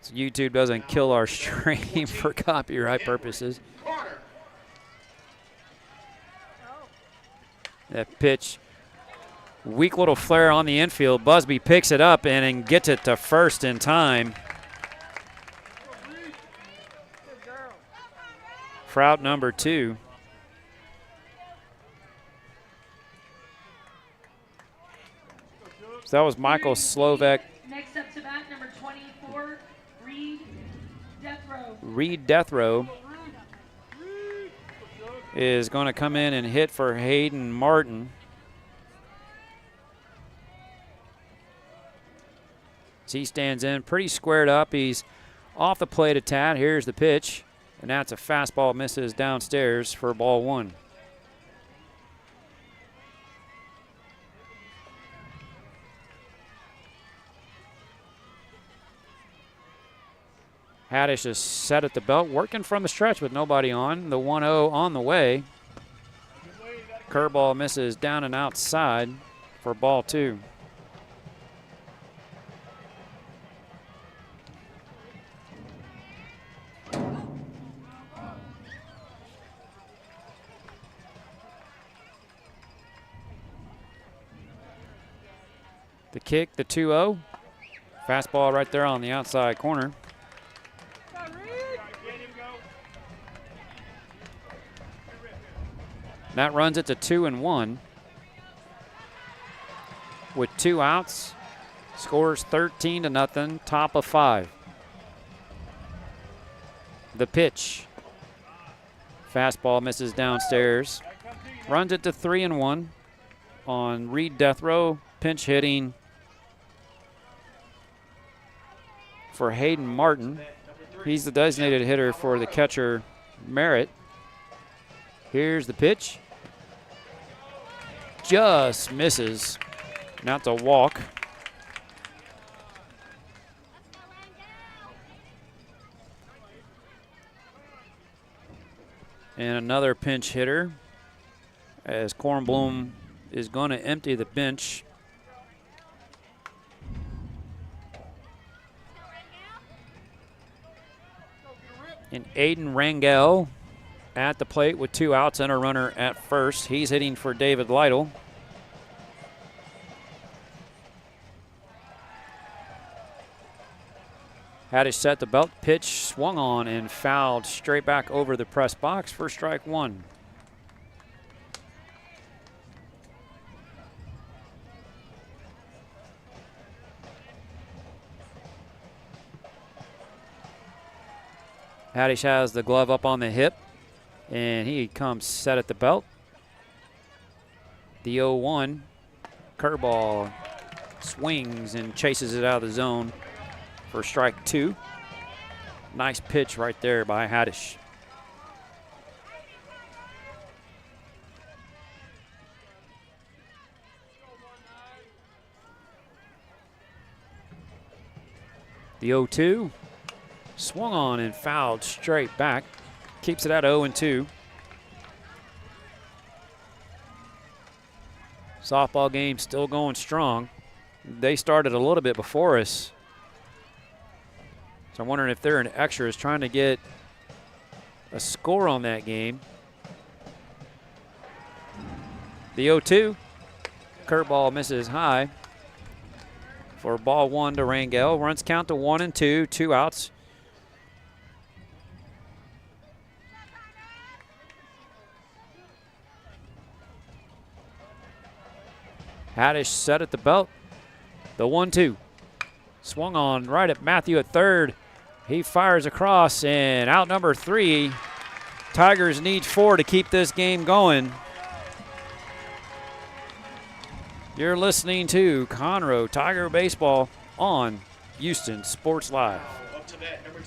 A: so YouTube doesn't kill our stream for copyright purposes. That pitch, weak little flare on the infield. Busby picks it up and gets it to first in time. For out number 2. So that was Michael Slovak.
C: Next up to bat, number 24, Reed Deathrow.
A: Reed Deathrow is going to come in and hit for Hayden Martin. As he stands in pretty squared up. He's off the plate a tad. Here's the pitch, and that's a fastball, misses downstairs for ball 1. Haddish is set at the belt, working from the stretch with nobody on. The 1-0 on the way. Curveball misses down and outside for ball 2. The kick, the 2-0. Fastball right there on the outside corner. That runs it to 2-1. with 2 outs. Scores 13-0, top of 5. The pitch. Fastball misses downstairs. Runs it to 3-1 on Reed Death Row. Pinch hitting for Hayden Martin. He's the designated hitter for the catcher, Merritt. Here's the pitch. Just misses. Not to walk. And another pinch hitter as Kornblum is going to empty the bench. And Aiden Rangel at the plate with 2 outs and a runner at first. He's hitting for David Lytle. Haddish set the belt, pitch swung on and fouled straight back over the press box for strike 1. Haddish has the glove up on the hip, and he comes set at the belt. The 0-1 curveball swings and chases it out of the zone for strike 2. Nice pitch right there by Haddish. The 0-2 swung on and fouled straight back. Keeps it at 0-2. Softball game still going strong. They started a little bit before us. So I'm wondering if they're in extras trying to get a score on that game. The 0-2 curveball misses high for ball 1 to Rangel. Runs count to 1-2, 2 outs. Haddish set at the belt. The 1-2 swung on right at Matthew at third. He fires across, and out number 3. Tigers need 4 to keep this game going. You're listening to Conroe Tiger Baseball on Houston Sports Live.
B: Up to bat, number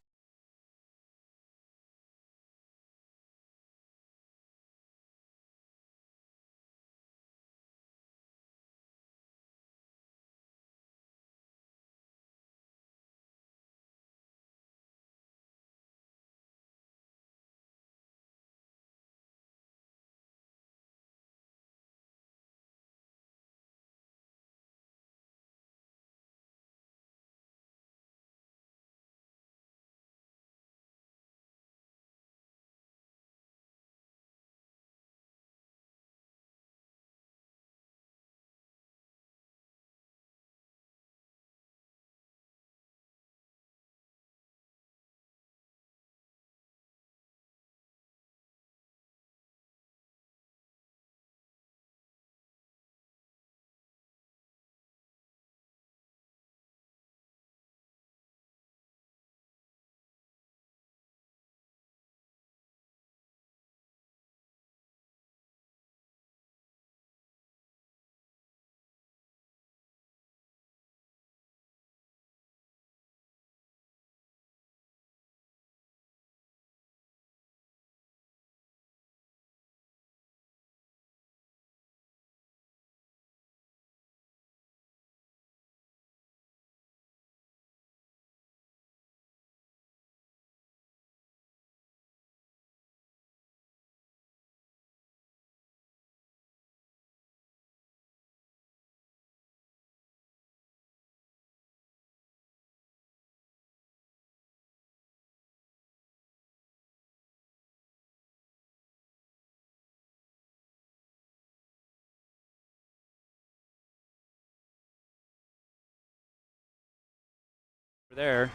A: there.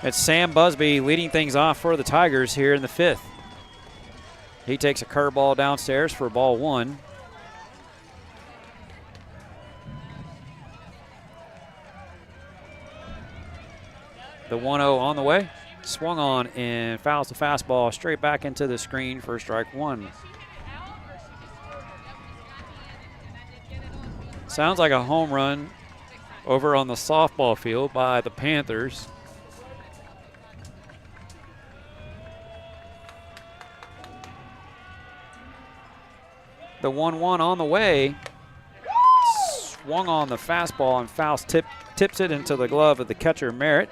A: It's Sam Busby leading things off for the Tigers here in the 5th. He takes a curveball downstairs for ball 1. The 1-0 on the way. Swung on and fouls the fastball straight back into the screen for strike one. Sounds like a home run over on the softball field by the Panthers. The 1-1 on the way. Swung on the fastball and Faust tips it into the glove of the catcher, Merritt.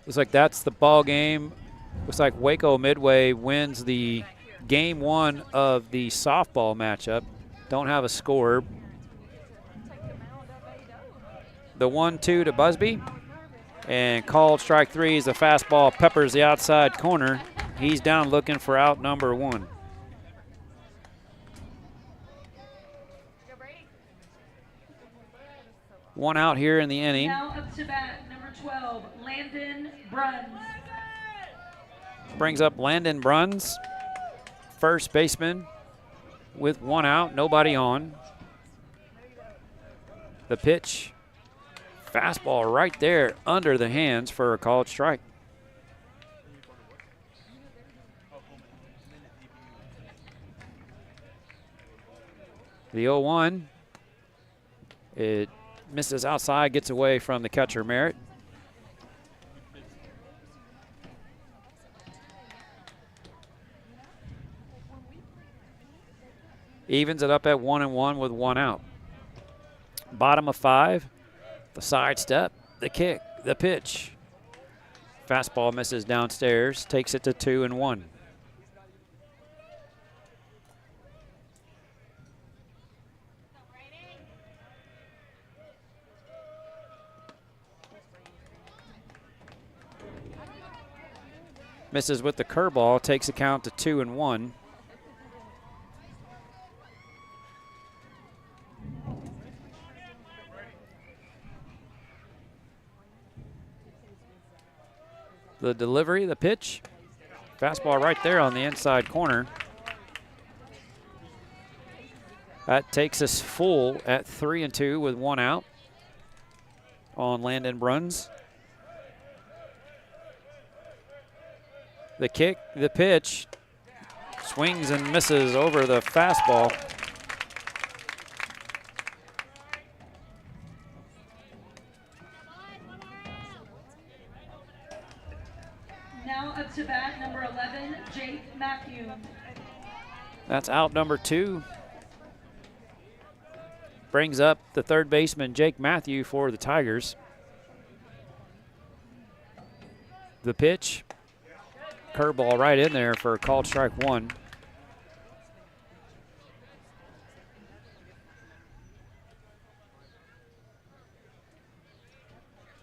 A: Looks like that's the ball game. Looks like Waco Midway wins the game one of the softball matchup. Don't have a score. The 1-2 to Busby. And called strike three as the fastball peppers the outside corner. He's down looking for out number one. One out here in the inning.
C: Now up to bat, number 12, Landon Bruns.
A: Brings up Landon Bruns, first baseman, with one out, nobody on. The pitch, fastball right there under the hands for a called strike. The 0-1, it misses outside, gets away from the catcher, Merritt. Evens it up at 1-1 with one out. Bottom of five, the sidestep, the kick, the pitch. Fastball misses downstairs, takes it to 2-1. Misses with the curveball, takes the count to 2-1. The delivery, the pitch, fastball right there on the inside corner. That takes us full at 3-2 with one out on Landon Bruns. The kick, the pitch, swings and misses over the fastball.
C: Now up to bat, number 11, Jake Matthew.
A: That's out number two. Brings up the third baseman, Jake Matthew, for the Tigers. The pitch, curveball right in there for a called strike one.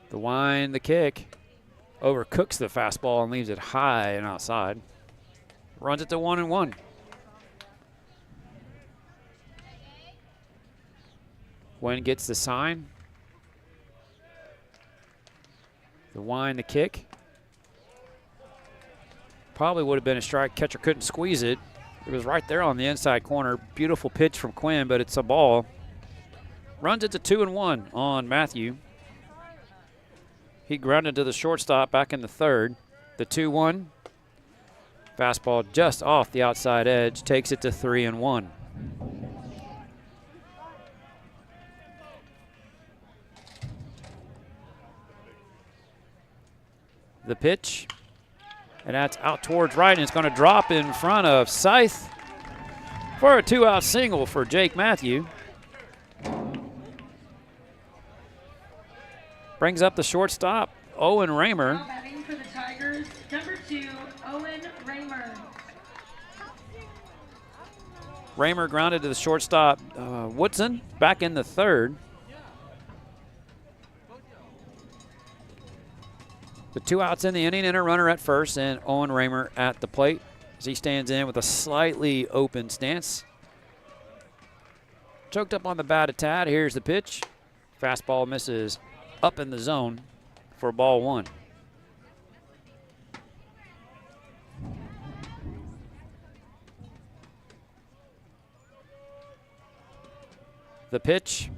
A: The wind, the kick, overcooks the fastball and leaves it high and outside. Runs it to 1-1. Gwen gets the sign. The wind, the kick. Probably would have been a strike. Catcher couldn't squeeze it. It was right there on the inside corner. Beautiful pitch from Quinn, but it's a ball. Runs it to 2-1 on Matthew. He grounded to the shortstop back in the third. The 2-1. Fastball just off the outside edge. Takes it to 3-1. The pitch. And that's out towards right, and it's going to drop in front of Scythe for a two-out single for Jake Matthew. Brings up the shortstop, Owen Raymer.
C: Now batting for the Tigers, number 2, Owen Raymer.
A: Raymer grounded to the shortstop, Woodson, back in the third. The two outs in the inning and a runner at first, and Owen Raymer at the plate as he stands in with a slightly open stance. Choked up on the bat a tad. Here's the pitch. Fastball misses up in the zone for ball one. The pitch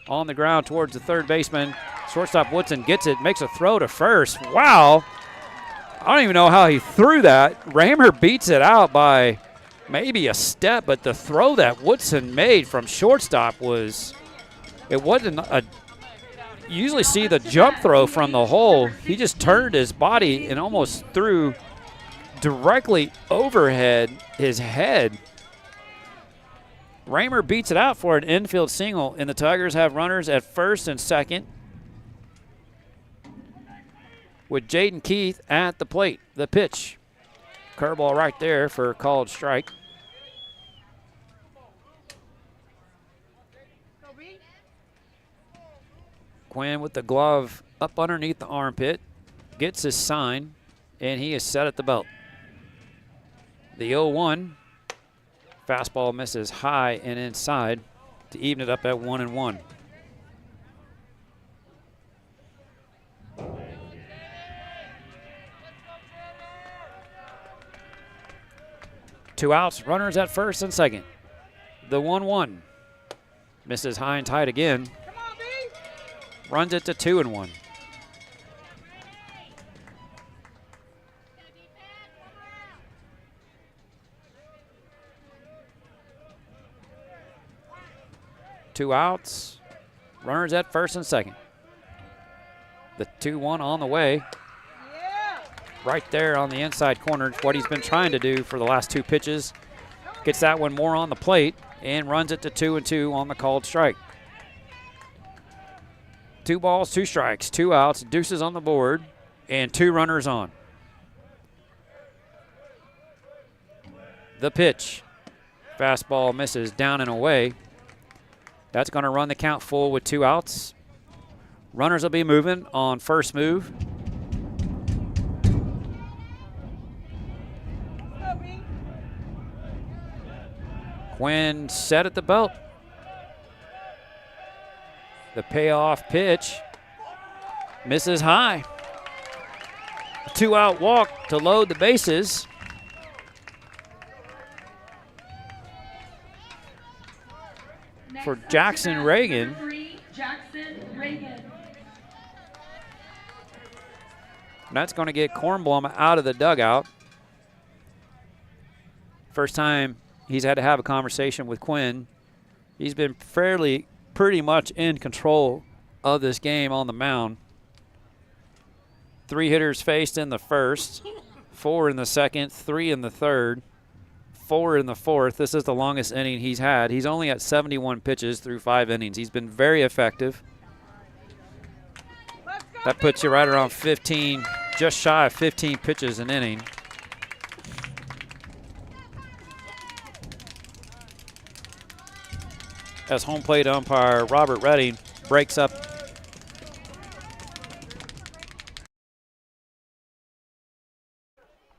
A: on the ground towards the third baseman. Shortstop Woodson gets it, makes a throw to first. Wow. I don't even know how he threw that. Raymer beats it out by maybe a step, but the throw that Woodson made from shortstop was, it wasn't a, you usually see the jump throw from the hole. He just turned his body and almost threw directly overhead his head. Raymer beats it out for an infield single, and the Tigers have runners at first and second with Jaden Keith at the plate. The pitch. Curveball right there for a called strike. Quinn with the glove up underneath the armpit, gets his sign, and he is set at the belt. The 0-1. Fastball misses high and inside to even it up at 1-1. Two outs, runners at first and second. The 1-1 misses high and tight again. Runs it to 2-1. Two outs, runners at first and second. The 2-1 on the way. Right there on the inside corner, what he's been trying to do for the last two pitches. Gets that one more on the plate and runs it to 2-2 on the called strike. 2 balls, 2 strikes, 2 outs, deuces on the board, and 2 runners on. The pitch. Fastball misses down and away. That's going to run the count full with 2 outs. Runners will be moving on first move. Quinn set at the belt. The payoff pitch misses high. A 2-out walk to load the bases. For Jackson Reagan. That's going to get Kornblum out of the dugout. First time he's had to have a conversation with Quinn. He's been pretty much in control of this game on the mound. 3 hitters faced in the first, 4 in the second, 3 in the third, 4 in the fourth. This is the longest inning he's had. He's only at 71 pitches through 5 innings. He's been very effective. That puts you right around 15, just shy of 15 pitches an inning. As home plate umpire Robert Redding breaks up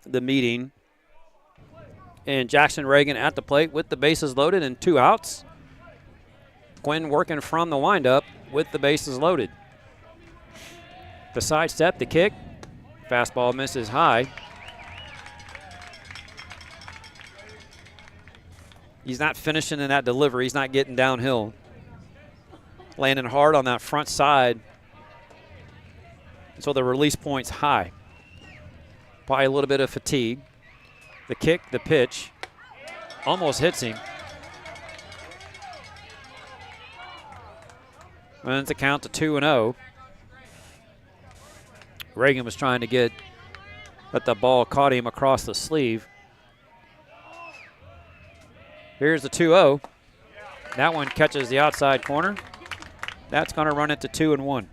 A: the meeting. And Jackson Reagan at the plate with the bases loaded and 2 outs. Quinn working from the windup with the bases loaded. The sidestep, the kick. Fastball misses high. He's not finishing in that delivery. He's not getting downhill. Landing hard on that front side. So the release point's high. Probably a little bit of fatigue. The kick, the pitch, almost hits him. Runs the count to 2-0. Reagan was trying to get, but the ball caught him across the sleeve. Here's the 2-0. That one catches the outside corner. That's going to run it to 2-1.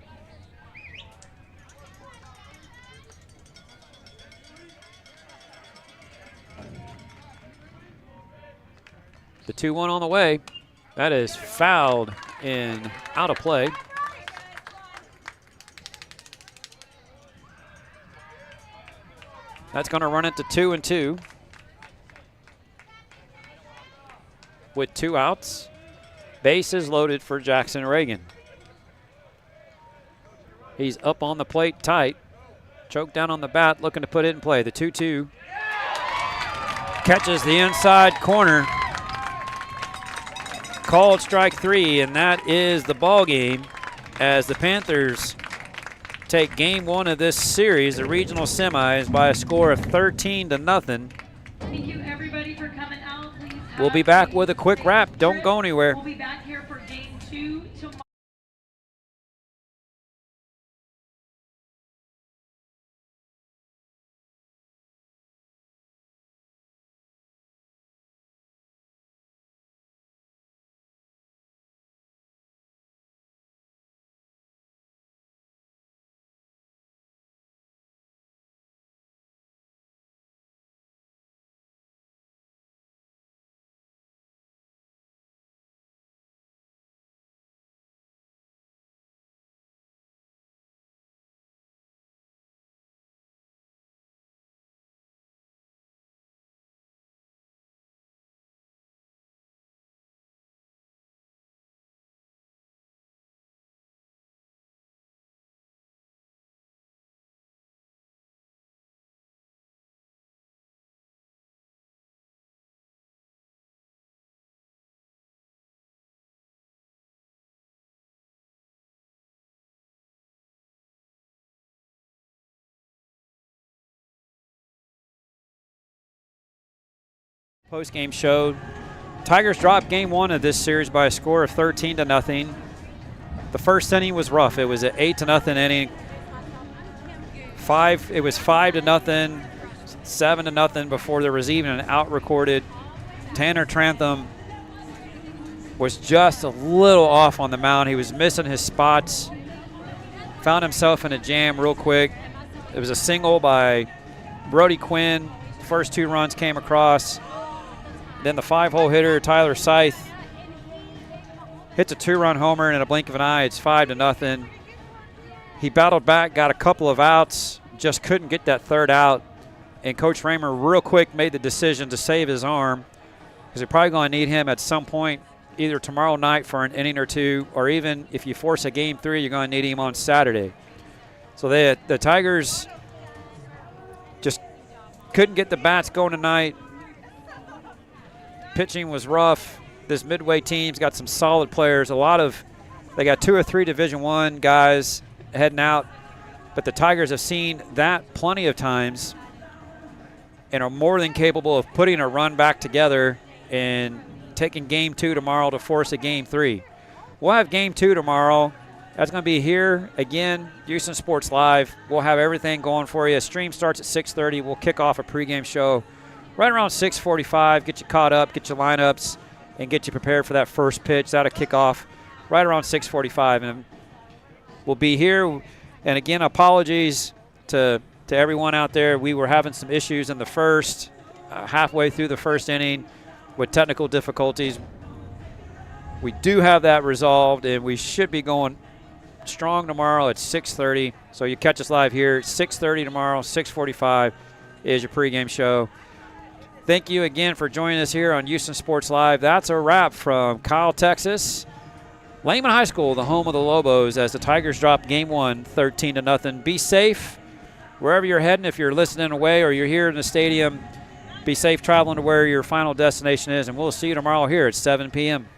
A: The 2-1 on the way. That is fouled and out of play. That's going to run it to 2-2. With 2 outs. Bases loaded for Jackson Reagan. He's up on the plate tight. Choked down on the bat, looking to put it in play. The 2-2. Catches the inside corner. called strike 3, and that is the ball game as the Panthers take game 1 of this series, the regional semis, by a score of 13-0.
C: Thank you, everybody, for coming out. Please
A: We'll be back with a quick wrap. Don't go anywhere.
C: We'll be back here for game 2 tomorrow.
A: Post-game show. Tigers dropped game 1 of this series by a score of 13-0. The first inning was rough. It was an 8-0 inning. It was 5-0, 7-0 before there was even an out recorded. Tanner Trantham was just a little off on the mound. He was missing his spots. Found himself in a jam real quick. It was a single by Brody Quinn. First 2 runs came across. Then the 5-hole hitter, Tyler Scythe, hits a 2-run homer, and in a blink of an eye, it's 5-0. He battled back, got a couple of outs, just couldn't get that third out. And Coach Raymer real quick made the decision to save his arm because they're probably going to need him at some point, either tomorrow night for an inning or 2, or even if you force a game 3, you're going to need him on Saturday. So the Tigers just couldn't get the bats going tonight. Pitching was rough. This Midway team's got some solid players. They got 2 or 3 Division I guys heading out, but the Tigers have seen that plenty of times and are more than capable of putting a run back together and taking game 2 tomorrow to force a game 3. We'll have game 2 tomorrow. That's going to be here again, Houston Sports Live. We'll have everything going for you. Stream starts at 6:30. We'll kick off a pregame show right around 6:45, get you caught up, get your lineups, and get you prepared for that first pitch. That'll kick off right around 6:45. And we'll be here. And again, apologies to everyone out there. We were having some issues in the first, halfway through the first inning with technical difficulties. We do have that resolved, and we should be going strong tomorrow at 6:30. So you catch us live here at 6:30 tomorrow, 6:45 is your pregame show. Thank you again for joining us here on Houston Sports Live. That's a wrap from Kyle, Texas. Lehman High School, the home of the Lobos, as the Tigers drop game 1, 13-0. Be safe wherever you're heading. If you're listening away or you're here in the stadium, be safe traveling to where your final destination is, and we'll see you tomorrow here at 7 p.m.